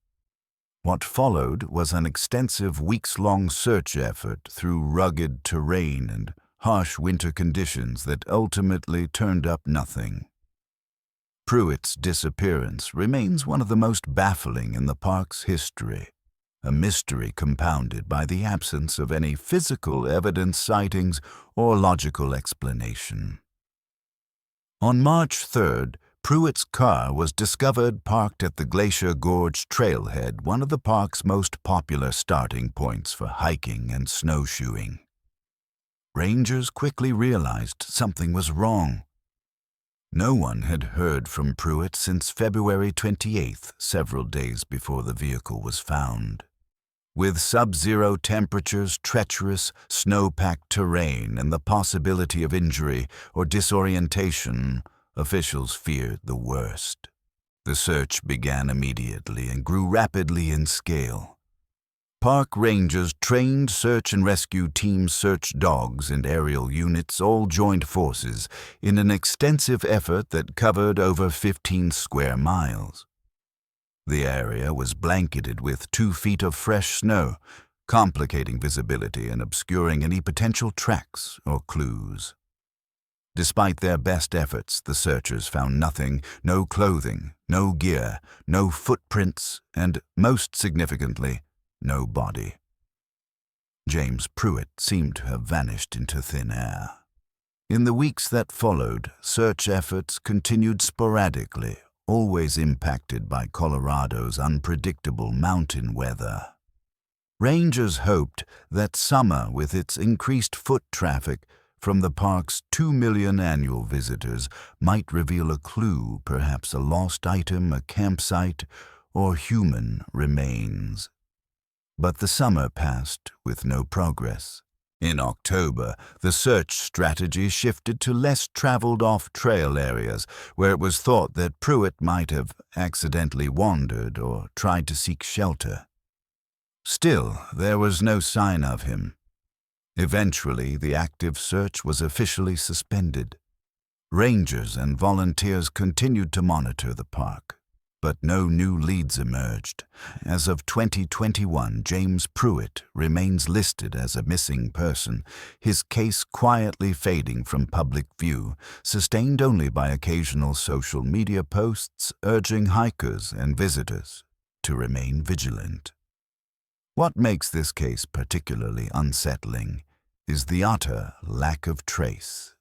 S1: What followed was an extensive weeks-long search effort through rugged terrain and harsh winter conditions that ultimately turned up nothing. Pruitt's disappearance remains one of the most baffling in the park's history, a mystery compounded by the absence of any physical evidence, sightings, or logical explanation. On March 3rd, Pruitt's car was discovered parked at the Glacier Gorge trailhead, one of the park's most popular starting points for hiking and snowshoeing. Rangers quickly realized something was wrong. No one had heard from Pruitt since February 28th, several days before the vehicle was found. With sub-zero temperatures, treacherous, snow-packed terrain, and the possibility of injury or disorientation, officials feared the worst. The search began immediately and grew rapidly in scale. Park rangers, trained search and rescue teams, search dogs, and aerial units all joined forces in an extensive effort that covered over 15 square miles. The area was blanketed with 2 feet of fresh snow, complicating visibility and obscuring any potential tracks or clues. Despite their best efforts, the searchers found nothing: no clothing, no gear, no footprints, and, most significantly, no body. James Pruitt seemed to have vanished into thin air. In the weeks that followed, search efforts continued sporadically, always impacted by Colorado's unpredictable mountain weather. Rangers hoped that summer, with its increased foot traffic from the park's 2 million annual visitors, might reveal a clue, perhaps a lost item, a campsite, or human remains. But the summer passed with no progress. In October, the search strategy shifted to less traveled off-trail areas where it was thought that Pruitt might have accidentally wandered or tried to seek shelter. Still, there was no sign of him. Eventually, the active search was officially suspended. Rangers and volunteers continued to monitor the park, but no new leads emerged. As of 2021, James Pruitt remains listed as a missing person, his case quietly fading from public view, sustained only by occasional social media posts urging hikers and visitors to remain vigilant. What makes this case particularly unsettling is the utter lack of trace.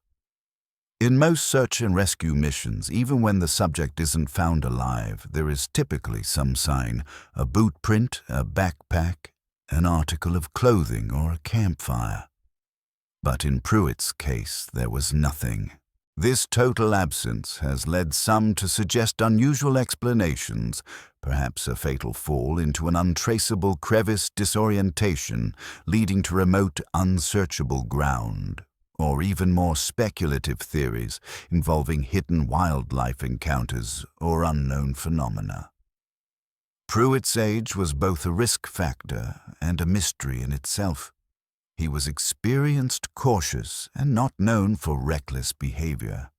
S1: In most search and rescue missions, even when the subject isn't found alive, there is typically some sign: a boot print, a backpack, an article of clothing, or a campfire. But in Pruitt's case, there was nothing. This total absence has led some to suggest unusual explanations, perhaps a fatal fall into an untraceable crevice, disorientation leading to remote, unsearchable ground, or even more speculative theories involving hidden wildlife encounters or unknown phenomena. Pruitt's age was both a risk factor and a mystery in itself. He was experienced, cautious, and not known for reckless behavior.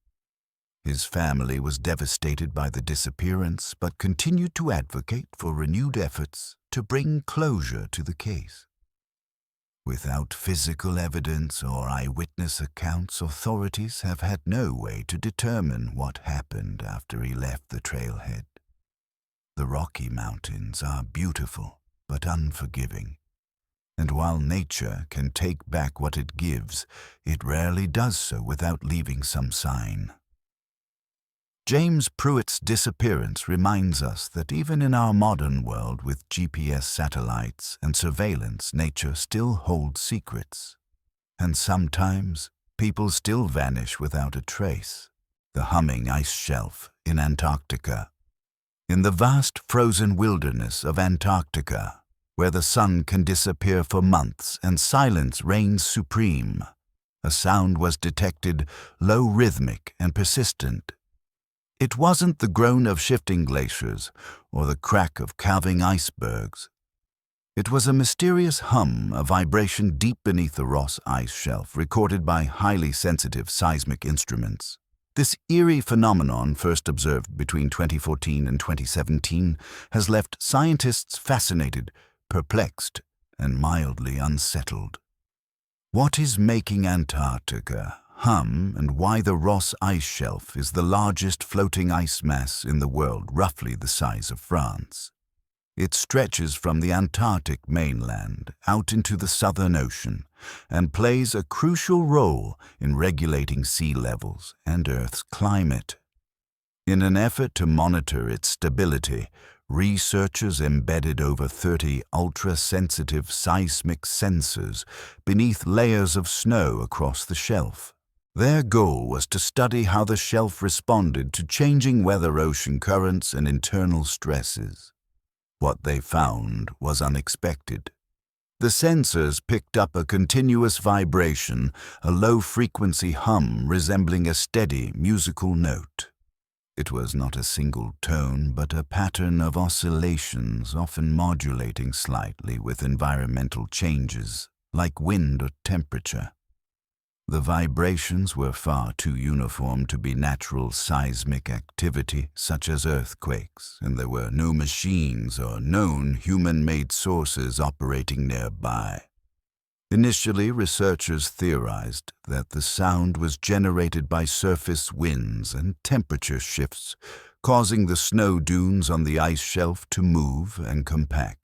S1: His family was devastated by the disappearance, but continued to advocate for renewed efforts to bring closure to the case. Without physical evidence or eyewitness accounts, authorities have had no way to determine what happened after he left the trailhead. The Rocky Mountains are beautiful but unforgiving, and while nature can take back what it gives, it rarely does so without leaving some sign. James Pruitt's disappearance reminds us that even in our modern world with GPS satellites and surveillance, nature still holds secrets. And sometimes, people still vanish without a trace. The humming ice shelf in Antarctica. In the vast frozen wilderness of Antarctica, where the sun can disappear for months and silence reigns supreme, a sound was detected, low, rhythmic, and persistent. It wasn't the groan of shifting glaciers or the crack of calving icebergs. It was a mysterious hum, a vibration deep beneath the Ross ice shelf, recorded by highly sensitive seismic instruments. This eerie phenomenon, first observed between 2014 and 2017, has left scientists fascinated, perplexed, and mildly unsettled. What is making Antarctica hum, and why the Ross ice shelf is the largest floating ice mass in the world, roughly the size of France? It stretches from the Antarctic mainland out into the Southern Ocean and plays a crucial role in regulating sea levels and Earth's climate. In an effort to monitor its stability, researchers embedded over 30 ultra-sensitive seismic sensors beneath layers of snow across the shelf. Their goal was to study how the shelf responded to changing weather, ocean currents, and internal stresses. What they found was unexpected. The sensors picked up a continuous vibration, a low-frequency hum resembling a steady musical note. It was not a single tone, but a pattern of oscillations, often modulating slightly with environmental changes, like wind or temperature. The vibrations were far too uniform to be natural seismic activity, such as earthquakes, and there were no machines or known human-made sources operating nearby. Initially, researchers theorized that the sound was generated by surface winds and temperature shifts, causing the snow dunes on the ice shelf to move and compact.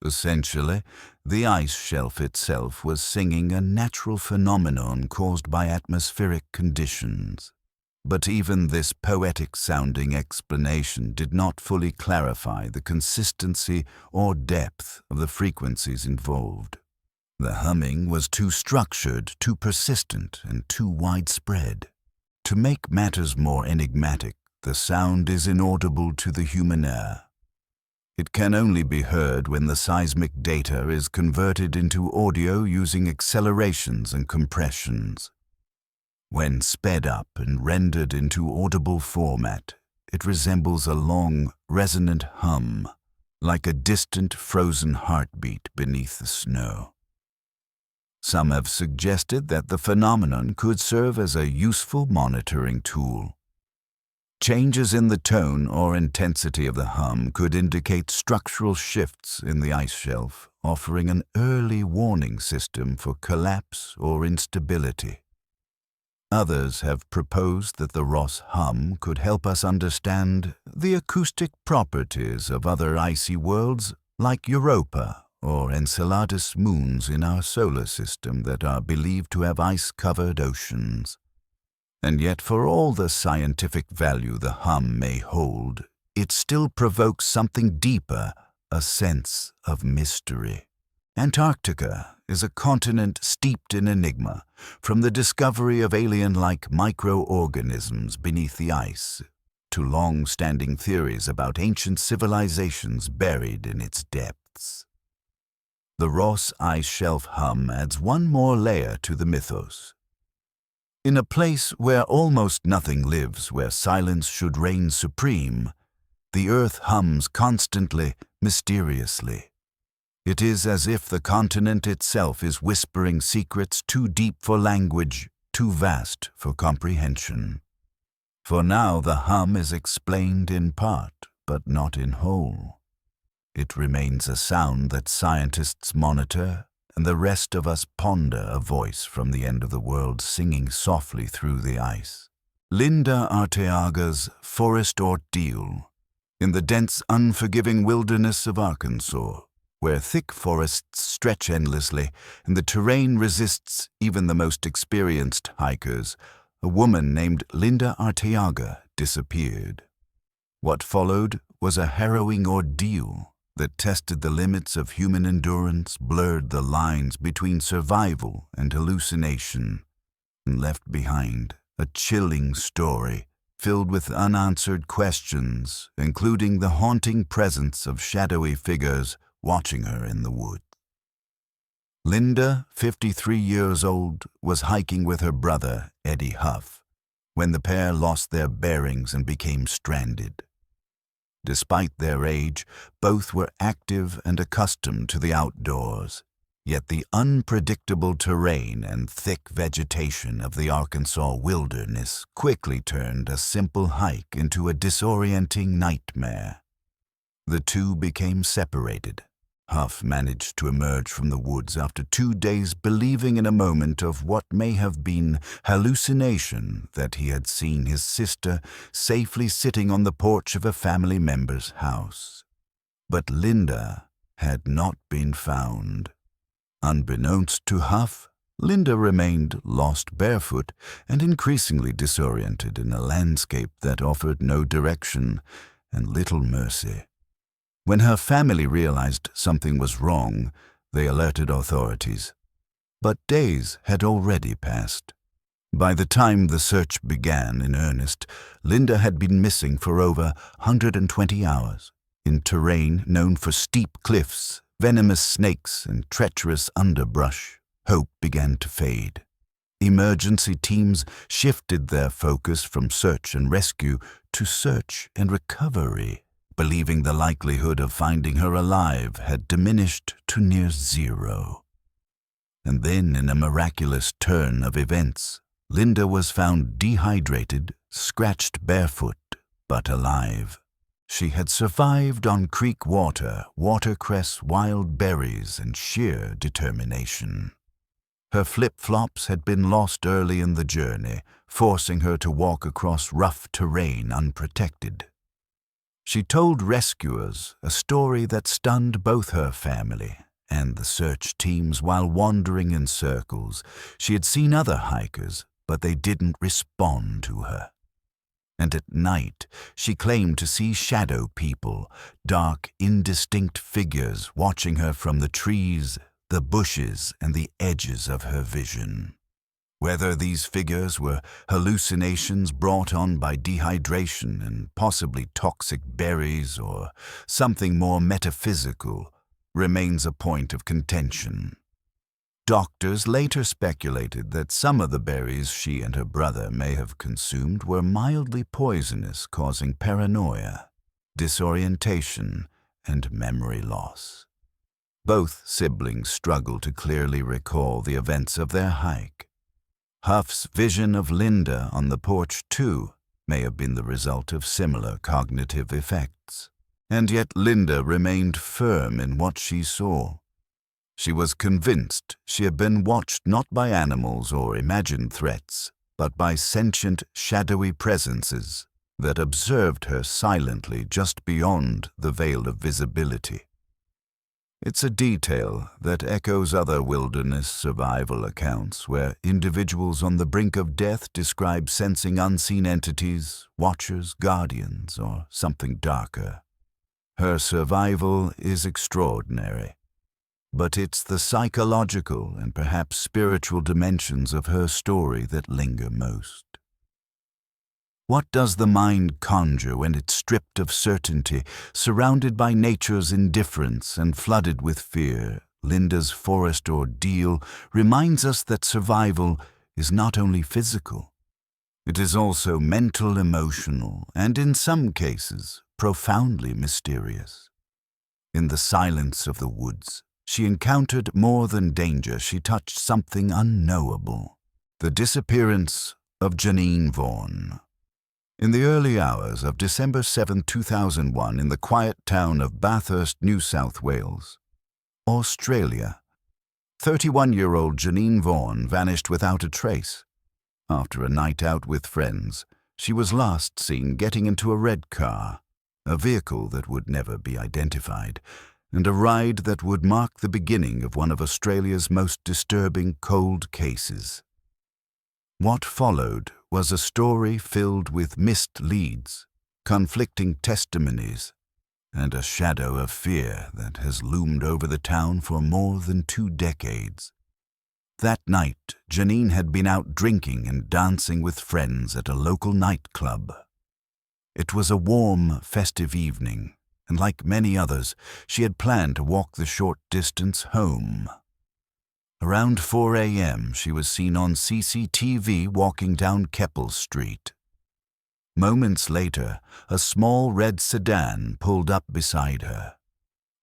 S1: Essentially, the ice shelf itself was singing a natural phenomenon caused by atmospheric conditions. But even this poetic-sounding explanation did not fully clarify the consistency or depth of the frequencies involved. The humming was too structured, too persistent, and too widespread. To make matters more enigmatic, the sound is inaudible to the human ear. It can only be heard when the seismic data is converted into audio using accelerations and compressions. When sped up and rendered into audible format, it resembles a long, resonant hum, like a distant, frozen heartbeat beneath the snow. Some have suggested that the phenomenon could serve as a useful monitoring tool. Changes in the tone or intensity of the hum could indicate structural shifts in the ice shelf, offering an early warning system for collapse or instability. Others have proposed that the Ross hum could help us understand the acoustic properties of other icy worlds like Europa or Enceladus moons in our solar system that are believed to have ice-covered oceans. And yet, for all the scientific value the hum may hold, it still provokes something deeper, a sense of mystery. Antarctica is a continent steeped in enigma, from the discovery of alien-like microorganisms beneath the ice to long-standing theories about ancient civilizations buried in its depths. The Ross ice shelf hum adds one more layer to the mythos. In a place where almost nothing lives, where silence should reign supreme, the earth hums constantly, mysteriously. It is as if the continent itself is whispering secrets too deep for language, too vast for comprehension. For now the hum is explained in part, but not in whole. It remains a sound that scientists monitor, and the rest of us ponder, a voice from the end of the world singing softly through the ice. Linda Arteaga's Forest Ordeal. In the dense, unforgiving wilderness of Arkansas, where thick forests stretch endlessly and the terrain resists even the most experienced hikers, a woman named Linda Arteaga disappeared. What followed was a harrowing ordeal that tested the limits of human endurance, blurred the lines between survival and hallucination, and left behind a chilling story filled with unanswered questions, including the haunting presence of shadowy figures watching her in the woods. Linda, 53 years old, was hiking with her brother, Eddie Huff, when the pair lost their bearings and became stranded. Despite their age, both were active and accustomed to the outdoors, yet the unpredictable terrain and thick vegetation of the Arkansas wilderness quickly turned a simple hike into a disorienting nightmare. The two became separated. Huff managed to emerge from the woods after 2 days, believing in a moment of what may have been hallucination that he had seen his sister safely sitting on the porch of a family member's house. But Linda had not been found. Unbeknownst to Huff, Linda remained lost barefoot and increasingly disoriented in a landscape that offered no direction and little mercy. When her family realized something was wrong, they alerted authorities. But days had already passed. By the time the search began in earnest, Linda had been missing for over 120 hours, in terrain known for steep cliffs, venomous snakes, and treacherous underbrush. Hope began to fade. Emergency teams shifted their focus from search and rescue to search and recovery, believing the likelihood of finding her alive had diminished to near zero. And then, in a miraculous turn of events, Linda was found dehydrated, scratched barefoot, but alive. She had survived on creek water, watercress, wild berries, and sheer determination. Her flip-flops had been lost early in the journey, forcing her to walk across rough terrain unprotected. She told rescuers a story that stunned both her family and the search teams while wandering in circles. She had seen other hikers, but they didn't respond to her. And at night, she claimed to see shadow people, dark, indistinct figures watching her from the trees, the bushes, and the edges of her vision. Whether these figures were hallucinations brought on by dehydration and possibly toxic berries or something more metaphysical remains a point of contention. Doctors later speculated that some of the berries she and her brother may have consumed were mildly poisonous, causing paranoia, disorientation, and memory loss. Both siblings struggled to clearly recall the events of their hike. Huff's vision of Linda on the porch, too, may have been the result of similar cognitive effects. And yet Linda remained firm in what she saw. She was convinced she had been watched not by animals or imagined threats, but by sentient, shadowy presences that observed her silently just beyond the veil of visibility. It's a detail that echoes other wilderness survival accounts where individuals on the brink of death describe sensing unseen entities, watchers, guardians, or something darker. Her survival is extraordinary, but it's the psychological and perhaps spiritual dimensions of her story that linger most. What does the mind conjure when it's stripped of certainty, surrounded by nature's indifference and flooded with fear? Linda's forest ordeal reminds us that survival is not only physical. It is also mental, emotional, and in some cases, profoundly mysterious. In the silence of the woods, she encountered more than danger. She touched something unknowable. The disappearance of Janine Vaughan. In the early hours of December 7, 2001, in the quiet town of Bathurst, New South Wales, Australia, 31-year-old Janine Vaughan vanished without a trace. After a night out with friends, she was last seen getting into a red car, a vehicle that would never be identified, and a ride that would mark the beginning of one of Australia's most disturbing cold cases. What followed was a story filled with missed leads, conflicting testimonies, and a shadow of fear that has loomed over the town for more than 2 decades. That night, Janine had been out drinking and dancing with friends at a local nightclub. It was a warm, festive evening, and like many others, she had planned to walk the short distance home. Around 4 a.m., she was seen on CCTV walking down Keppel Street. Moments later, a small red sedan pulled up beside her.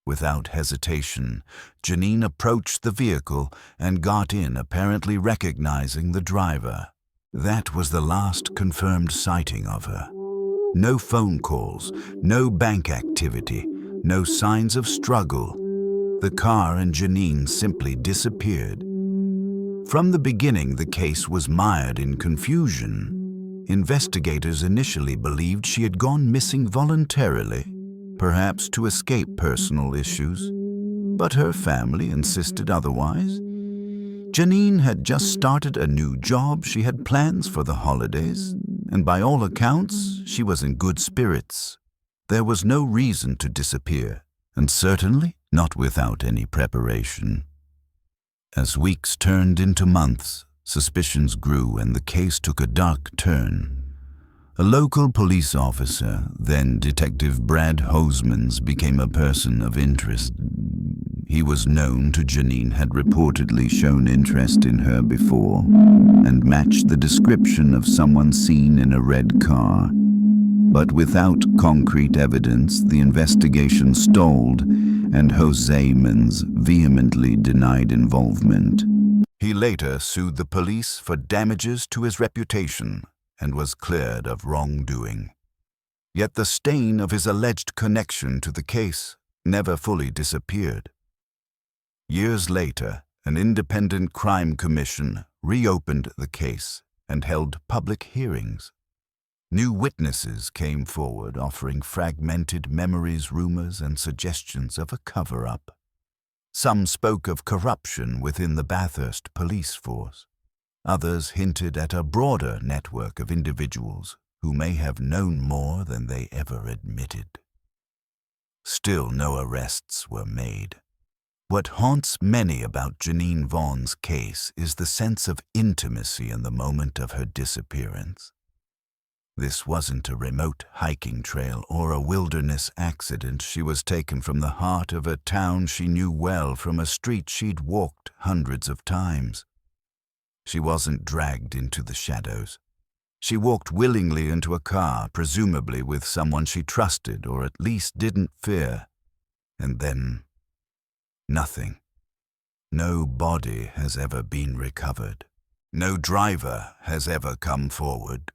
S1: Without hesitation, Janine approached the vehicle and got in, apparently recognizing the driver. That was the last confirmed sighting of her. No phone calls, no bank activity, no signs of struggle. The car and Janine simply disappeared. From the beginning, the case was mired in confusion. Investigators initially believed she had gone missing voluntarily, perhaps to escape personal issues, but her family insisted otherwise. Janine had just started a new job, she had plans for the holidays, and by all accounts, she was in good spirits. There was no reason to disappear, and certainly not without any preparation. As weeks turned into months, suspicions grew and the case took a dark turn. A local police officer, then Detective Brad Hosemans, became a person of interest. He was known to Janine, had reportedly shown interest in her before, and matched the description of someone seen in a red car. But without concrete evidence, the investigation stalled, and Hosemans vehemently denied involvement. He later sued the police for damages to his reputation and was cleared of wrongdoing. Yet the stain of his alleged connection to the case never fully disappeared. Years later, an independent crime commission reopened the case and held public hearings. New witnesses came forward offering fragmented memories, rumors, and suggestions of a cover-up. Some spoke of corruption within the Bathurst police force. Others hinted at a broader network of individuals who may have known more than they ever admitted. Still, no arrests were made. What haunts many about Janine Vaughan's case is the sense of intimacy in the moment of her disappearance. This wasn't a remote hiking trail or a wilderness accident. She was taken from the heart of a town she knew well, from a street she'd walked hundreds of times. She wasn't dragged into the shadows. She walked willingly into a car, presumably with someone she trusted or at least didn't fear. And then, nothing. No body has ever been recovered. No driver has ever come forward.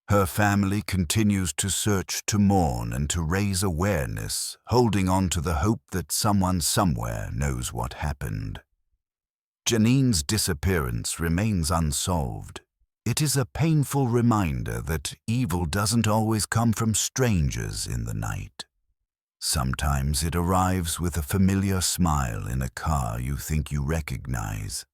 S1: Her family continues to search, to mourn, and to raise awareness, holding on to the hope that someone somewhere knows what happened. Janine's disappearance remains unsolved. It is a painful reminder that evil doesn't always come from strangers in the night. Sometimes it arrives with a familiar smile in a car you think you recognize.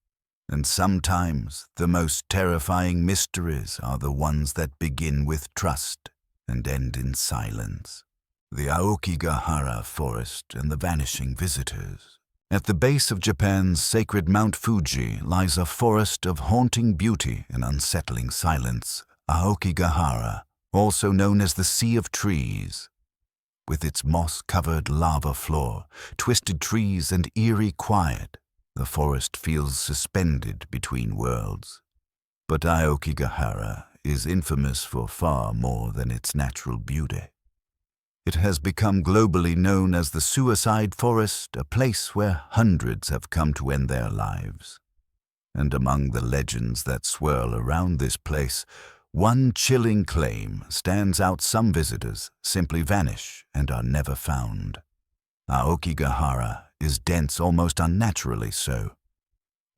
S1: And sometimes the most terrifying mysteries are the ones that begin with trust and end in silence. The Aokigahara Forest and the vanishing visitors. At the base of Japan's sacred Mount Fuji lies a forest of haunting beauty and unsettling silence, Aokigahara, also known as the Sea of Trees. With its moss-covered lava floor, twisted trees, and eerie quiet, the forest feels suspended between worlds. But Aokigahara is infamous for far more than its natural beauty. It has become globally known as the Suicide Forest, a place where hundreds have come to end their lives. And among the legends that swirl around this place, one chilling claim stands out: some visitors simply vanish and are never found. Aokigahara is dense, almost unnaturally so.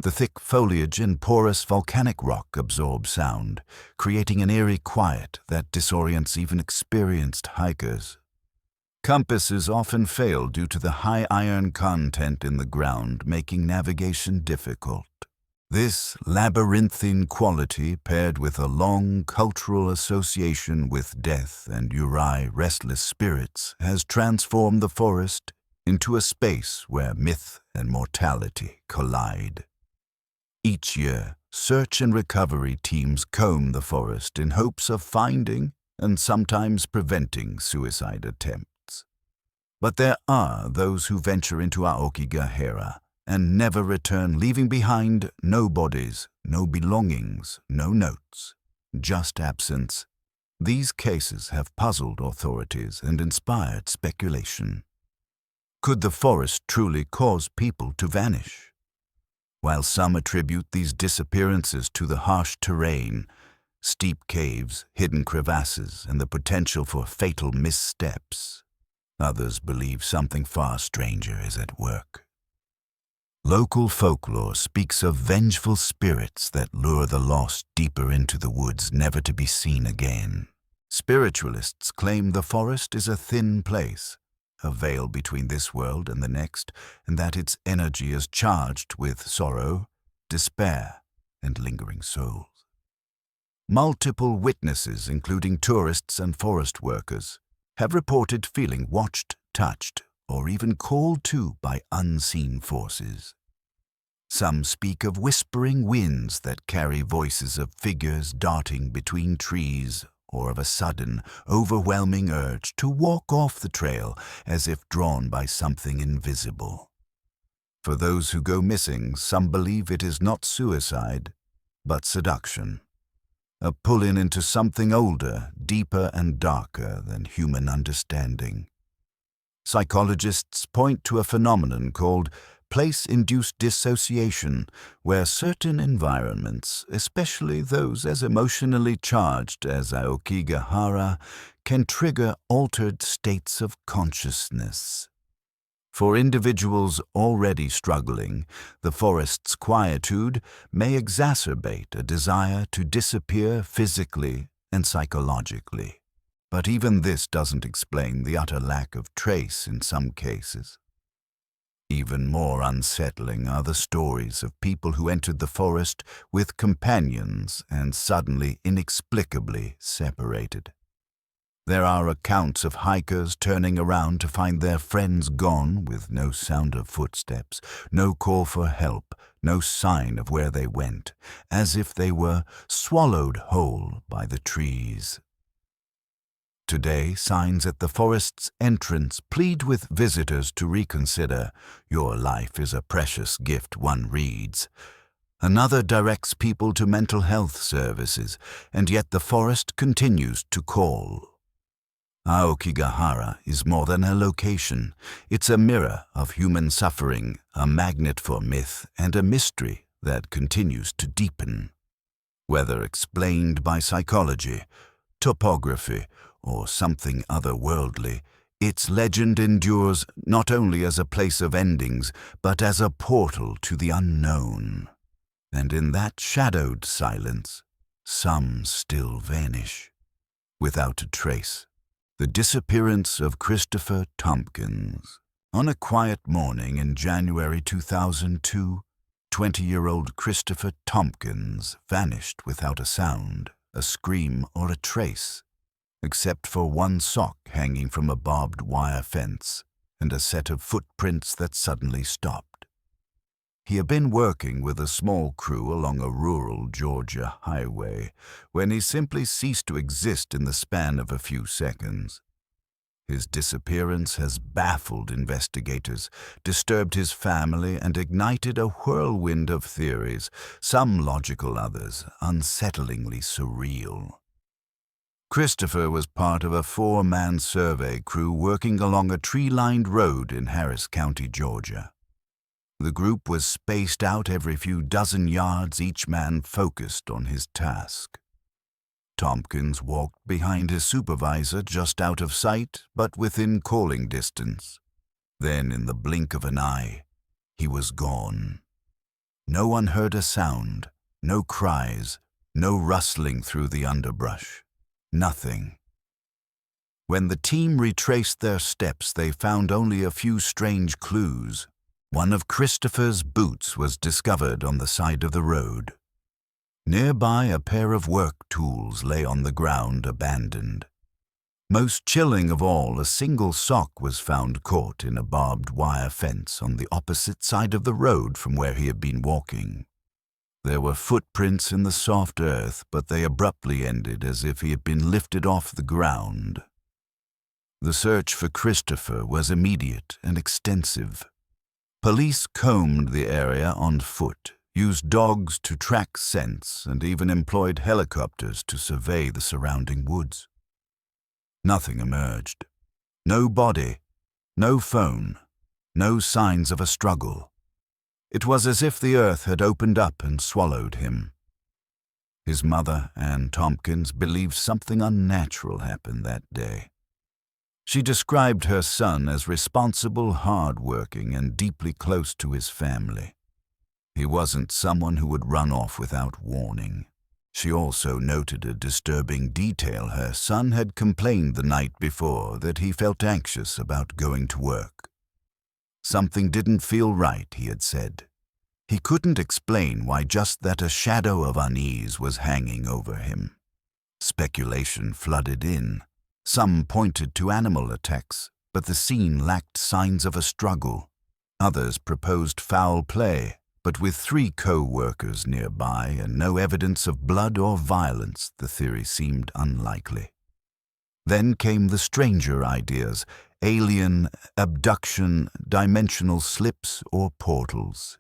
S1: The thick foliage and porous volcanic rock absorb sound, creating an eerie quiet that disorients even experienced hikers. Compasses often fail due to the high iron content in the ground, making navigation difficult. This labyrinthine quality, paired with a long cultural association with death and eerie, restless spirits, has transformed the forest into a space where myth and mortality collide. Each year, search and recovery teams comb the forest in hopes of finding and sometimes preventing suicide attempts. But there are those who venture into Aokigahara and never return, leaving behind no bodies, no belongings, no notes, just absence. These cases have puzzled authorities and inspired speculation. Could the forest truly cause people to vanish? While some attribute these disappearances to the harsh terrain, steep caves, hidden crevasses, and the potential for fatal missteps, others believe something far stranger is at work. Local folklore speaks of vengeful spirits that lure the lost deeper into the woods, never to be seen again. Spiritualists claim the forest is a thin place, a veil between this world and the next, and that its energy is charged with sorrow, despair, and lingering souls. Multiple witnesses, including tourists and forest workers, have reported feeling watched, touched, or even called to by unseen forces. Some speak of whispering winds that carry voices of figures darting between trees, or of a sudden, overwhelming urge to walk off the trail as if drawn by something invisible. For those who go missing, some believe it is not suicide, but seduction. A pull-in into something older, deeper and darker than human understanding. Psychologists point to a phenomenon called place-induced dissociation, where certain environments, especially those as emotionally charged as Aokigahara, can trigger altered states of consciousness. For individuals already struggling, the forest's quietude may exacerbate a desire to disappear physically and psychologically. But even this doesn't explain the utter lack of trace in some cases. Even more unsettling are the stories of people who entered the forest with companions and suddenly inexplicably separated. There are accounts of hikers turning around to find their friends gone with no sound of footsteps, no call for help, no sign of where they went, as if they were swallowed whole by the trees. Today, signs at the forest's entrance plead with visitors to reconsider. Your life is a precious gift, one reads. Another directs people to mental health services, and yet the forest continues to call. Aokigahara is more than a location. It's a mirror of human suffering, a magnet for myth, and a mystery that continues to deepen. Whether explained by psychology, topography, or something otherworldly, its legend endures not only as a place of endings, but as a portal to the unknown. And in that shadowed silence, some still vanish, without a trace. The disappearance of Christopher Tompkins. On a quiet morning in January 2002, 20-year-old Christopher Tompkins vanished without a sound, a scream, or a trace, except for one sock hanging from a barbed wire fence and a set of footprints that suddenly stopped. He had been working with a small crew along a rural Georgia highway when he simply ceased to exist in the span of a few seconds. His disappearance has baffled investigators, disturbed his family, and ignited a whirlwind of theories, some logical, others unsettlingly surreal. Christopher was part of a 4-man survey crew working along a tree-lined road in Harris County, Georgia. The group was spaced out every few dozen yards, each man focused on his task. Tompkins walked behind his supervisor, just out of sight, but within calling distance. Then, in the blink of an eye, he was gone. No one heard a sound, no cries, no rustling through the underbrush. Nothing. When the team retraced their steps, they found only a few strange clues. One of Christopher's boots was discovered on the side of the road. Nearby, a pair of work tools lay on the ground, abandoned. Most chilling of all, a single sock was found caught in a barbed wire fence on the opposite side of the road from where he had been walking. There were footprints in the soft earth, but they abruptly ended as if he had been lifted off the ground. The search for Christopher was immediate and extensive. Police combed the area on foot, used dogs to track scents, and even employed helicopters to survey the surrounding woods. Nothing emerged. No body, no phone, no signs of a struggle. It was as if the earth had opened up and swallowed him. His mother, Ann Tompkins, believed something unnatural happened that day. She described her son as responsible, hard-working, and deeply close to his family. He wasn't someone who would run off without warning. She also noted a disturbing detail. Her son had complained the night before that he felt anxious about going to work. Something didn't feel right, he had said. He couldn't explain why, just that a shadow of unease was hanging over him. Speculation flooded in. Some pointed to animal attacks, but the scene lacked signs of a struggle. Others proposed foul play, but with 3 co-workers nearby and no evidence of blood or violence, the theory seemed unlikely. Then came the stranger ideas: alien, abduction, dimensional slips, or portals.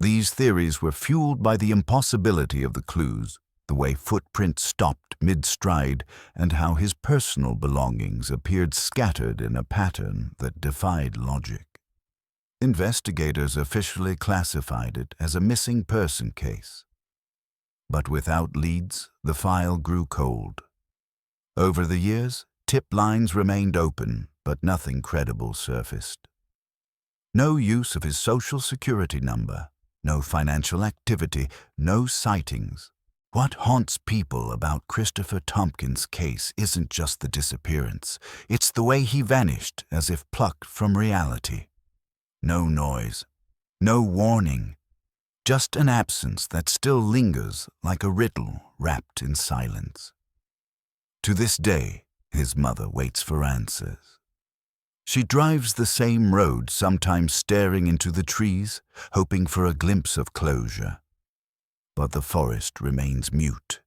S1: These theories were fueled by the impossibility of the clues, the way footprints stopped mid-stride, and how his personal belongings appeared scattered in a pattern that defied logic. Investigators officially classified it as a missing person case. But without leads, the file grew cold. Over the years, tip lines remained open, but nothing credible surfaced. No use of his social security number, no financial activity, no sightings. What haunts people about Christopher Tompkins' case isn't just the disappearance. It's the way he vanished, as if plucked from reality. No noise, no warning, just an absence that still lingers like a riddle wrapped in silence. To this day, his mother waits for answers. She drives the same road, sometimes staring into the trees, hoping for a glimpse of closure. But the forest remains mute,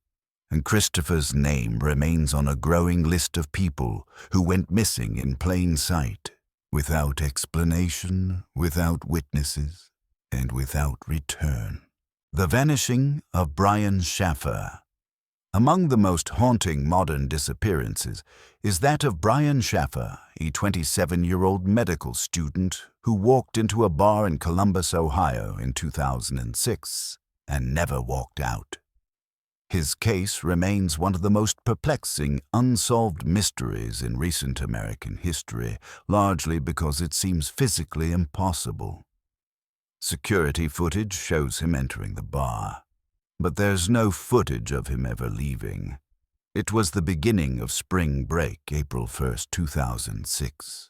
S1: and Christopher's name remains on a growing list of people who went missing in plain sight, without explanation, without witnesses, and without return. The Vanishing of Brian Schaffer. Among the most haunting modern disappearances is that of Brian Schaffer, a 27-year-old medical student who walked into a bar in Columbus, Ohio in 2006 and never walked out. His case remains one of the most perplexing unsolved mysteries in recent American history, largely because it seems physically impossible. Security footage shows him entering the bar, but there's no footage of him ever leaving. It was the beginning of spring break, April 1st, 2006.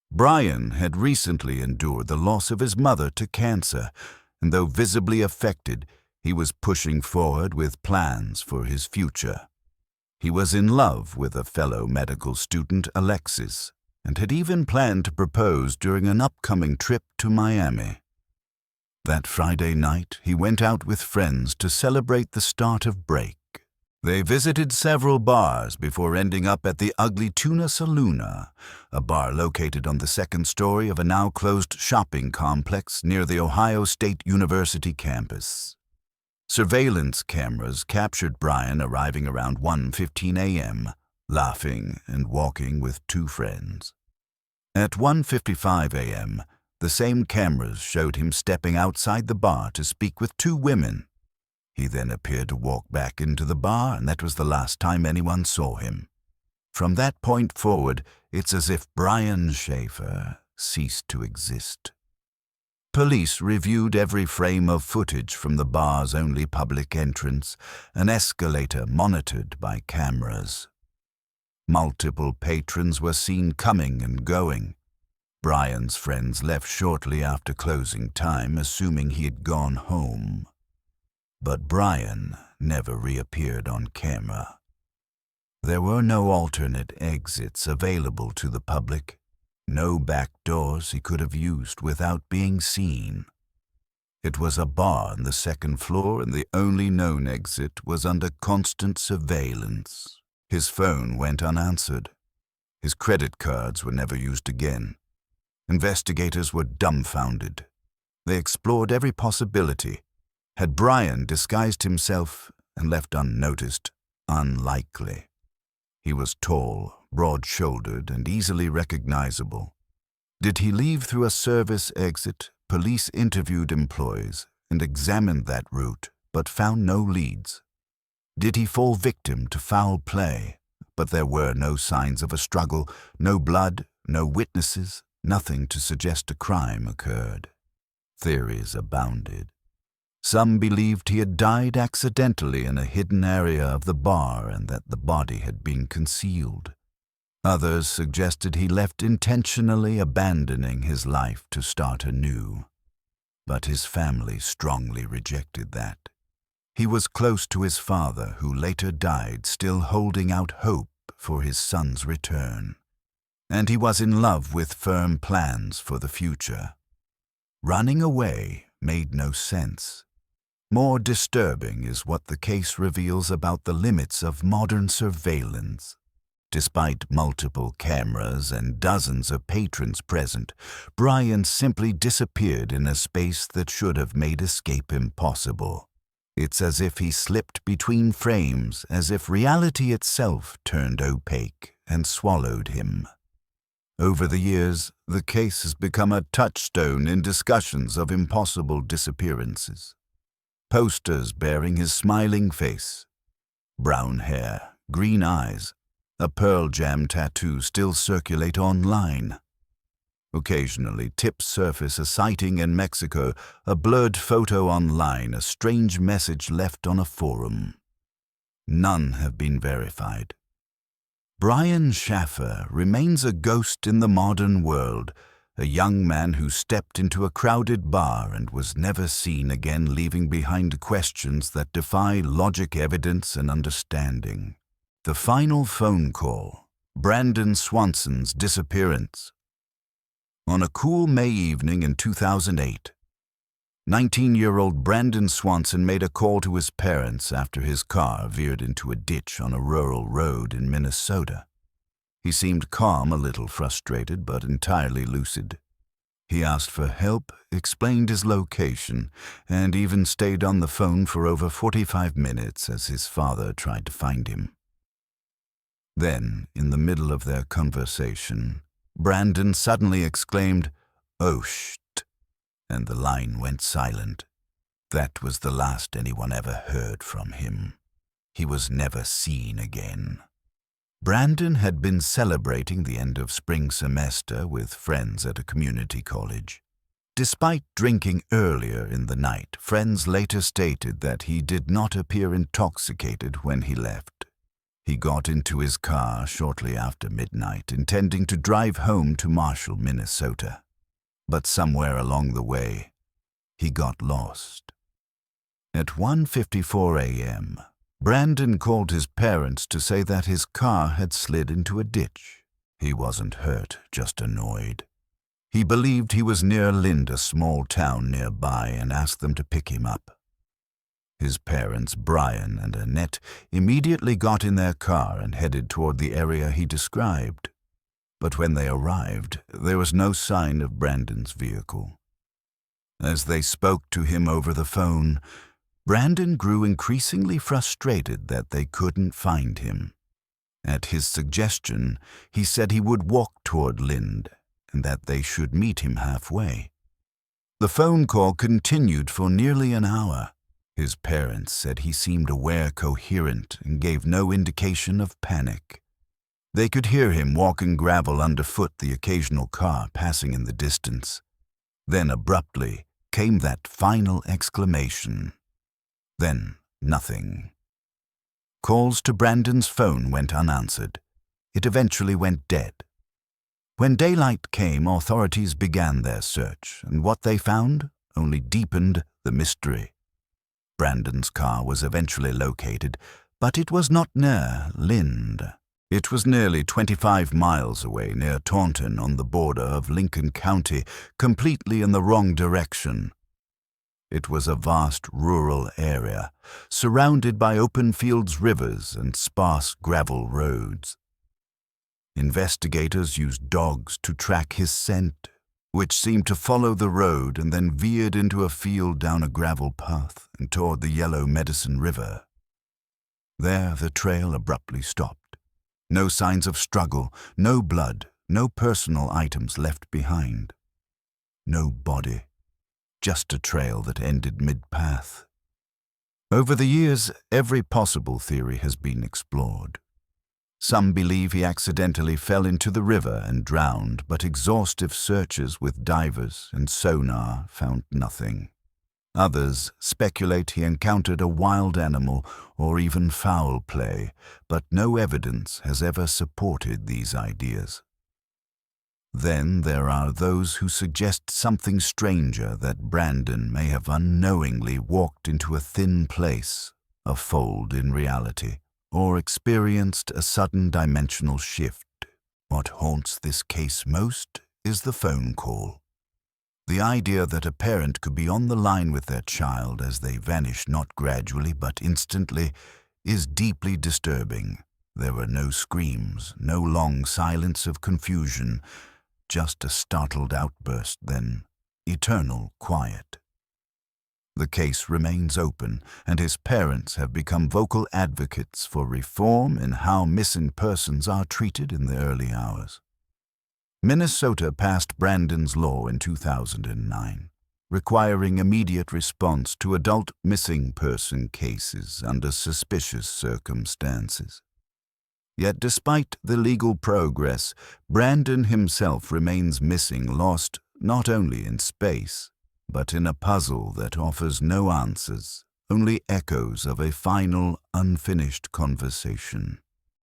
S1: Brian had recently endured the loss of his mother to cancer, and though visibly affected, he was pushing forward with plans for his future. He was in love with a fellow medical student, Alexis, and had even planned to propose during an upcoming trip to Miami. That Friday night, he went out with friends to celebrate the start of break. They visited several bars before ending up at the Ugly Tuna Saloona, a bar located on the second story of a now-closed shopping complex near the Ohio State University campus. Surveillance cameras captured Brian arriving around 1:15 a.m., laughing and walking with 2 friends. At 1:55 a.m., the same cameras showed him stepping outside the bar to speak with 2 women. He then appeared to walk back into the bar, and that was the last time anyone saw him. From that point forward, it's as if Brian Schaffer ceased to exist. Police reviewed every frame of footage from the bar's only public entrance, an escalator monitored by cameras. Multiple patrons were seen coming and going. Brian's friends left shortly after closing time, assuming he had gone home. But Brian never reappeared on camera. There were no alternate exits available to the public, no back doors he could have used without being seen. It was a bar on the second floor, and the only known exit was under constant surveillance. His phone went unanswered. His credit cards were never used again. Investigators were dumbfounded. They explored every possibility. Had Brian disguised himself and left unnoticed? Unlikely. He was tall, broad-shouldered, and easily recognizable. Did he leave through a service exit? Police interviewed employees and examined that route, but found no leads. Did he fall victim to foul play? But there were no signs of a struggle, no blood, no witnesses, nothing to suggest a crime occurred. Theories abounded. Some believed he had died accidentally in a hidden area of the bar and that the body had been concealed. Others suggested he left intentionally, abandoning his life to start anew. But his family strongly rejected that. He was close to his father, who later died, still holding out hope for his son's return. And he was in love with firm plans for the future. Running away made no sense. More disturbing is what the case reveals about the limits of modern surveillance. Despite multiple cameras and dozens of patrons present, Brian simply disappeared in a space that should have made escape impossible. It's as if he slipped between frames, as if reality itself turned opaque and swallowed him. Over the years, the case has become a touchstone in discussions of impossible disappearances. Posters bearing his smiling face, brown hair, green eyes, a Pearl Jam tattoo still circulate online. Occasionally, tips surface: a sighting in Mexico, a blurred photo online, a strange message left on a forum. None have been verified. Brian Schaffer remains a ghost in the modern world, a young man who stepped into a crowded bar and was never seen again, leaving behind questions that defy logic, evidence, and understanding. The final phone call: Brandon Swanson's disappearance. On a cool May evening in 2008, 19-year-old Brandon Swanson made a call to his parents after his car veered into a ditch on a rural road in Minnesota. He seemed calm, a little frustrated, but entirely lucid. He asked for help, explained his location, and even stayed on the phone for over 45 minutes as his father tried to find him. Then, in the middle of their conversation, Brandon suddenly exclaimed, "Oh, shh," and the line went silent. That was the last anyone ever heard from him. He was never seen again. Brandon had been celebrating the end of spring semester with friends at a community college. Despite drinking earlier in the night, friends later stated that he did not appear intoxicated when he left. He got into his car shortly after midnight, intending to drive home to Marshall, Minnesota. But somewhere along the way, he got lost. At 1:54 a.m., Brandon called his parents to say that his car had slid into a ditch. He wasn't hurt, just annoyed. He believed he was near Lind, a small town nearby, and asked them to pick him up. His parents, Brian and Annette, immediately got in their car and headed toward the area he described. But when they arrived, there was no sign of Brandon's vehicle. As they spoke to him over the phone, Brandon grew increasingly frustrated that they couldn't find him. At his suggestion, he said he would walk toward Lind and that they should meet him halfway. The phone call continued for nearly an hour. His parents said he seemed aware, coherent, and gave no indication of panic. They could hear him walking gravel underfoot, the occasional car passing in the distance. Then abruptly came that final exclamation. Then nothing. Calls to Brandon's phone went unanswered. It eventually went dead. When daylight came, authorities began their search, and what they found only deepened the mystery. Brandon's car was eventually located, but it was not near Lind. It was nearly 25 miles away near Taunton on the border of Lincoln County, completely in the wrong direction. It was a vast rural area, surrounded by open fields, rivers, and sparse gravel roads. Investigators used dogs to track his scent, which seemed to follow the road and then veered into a field down a gravel path and toward the Yellow Medicine River. There the trail abruptly stopped. No signs of struggle, no blood, no personal items left behind. No body, just a trail that ended mid-path. Over the years, every possible theory has been explored. Some believe he accidentally fell into the river and drowned, but exhaustive searches with divers and sonar found nothing. Others speculate he encountered a wild animal or even foul play, but no evidence has ever supported these ideas. Then there are those who suggest something stranger, that Brandon may have unknowingly walked into a thin place, a fold in reality, or experienced a sudden dimensional shift. What haunts this case most is the phone call. The idea that a parent could be on the line with their child as they vanish not gradually but instantly is deeply disturbing. There were no screams, no long silence of confusion, just a startled outburst, then eternal quiet. The case remains open, and his parents have become vocal advocates for reform in how missing persons are treated in the early hours. Minnesota passed Brandon's law in 2009, requiring immediate response to adult missing person cases under suspicious circumstances. Yet despite the legal progress, Brandon himself remains missing, lost not only in space, but in a puzzle that offers no answers, only echoes of a final, unfinished conversation.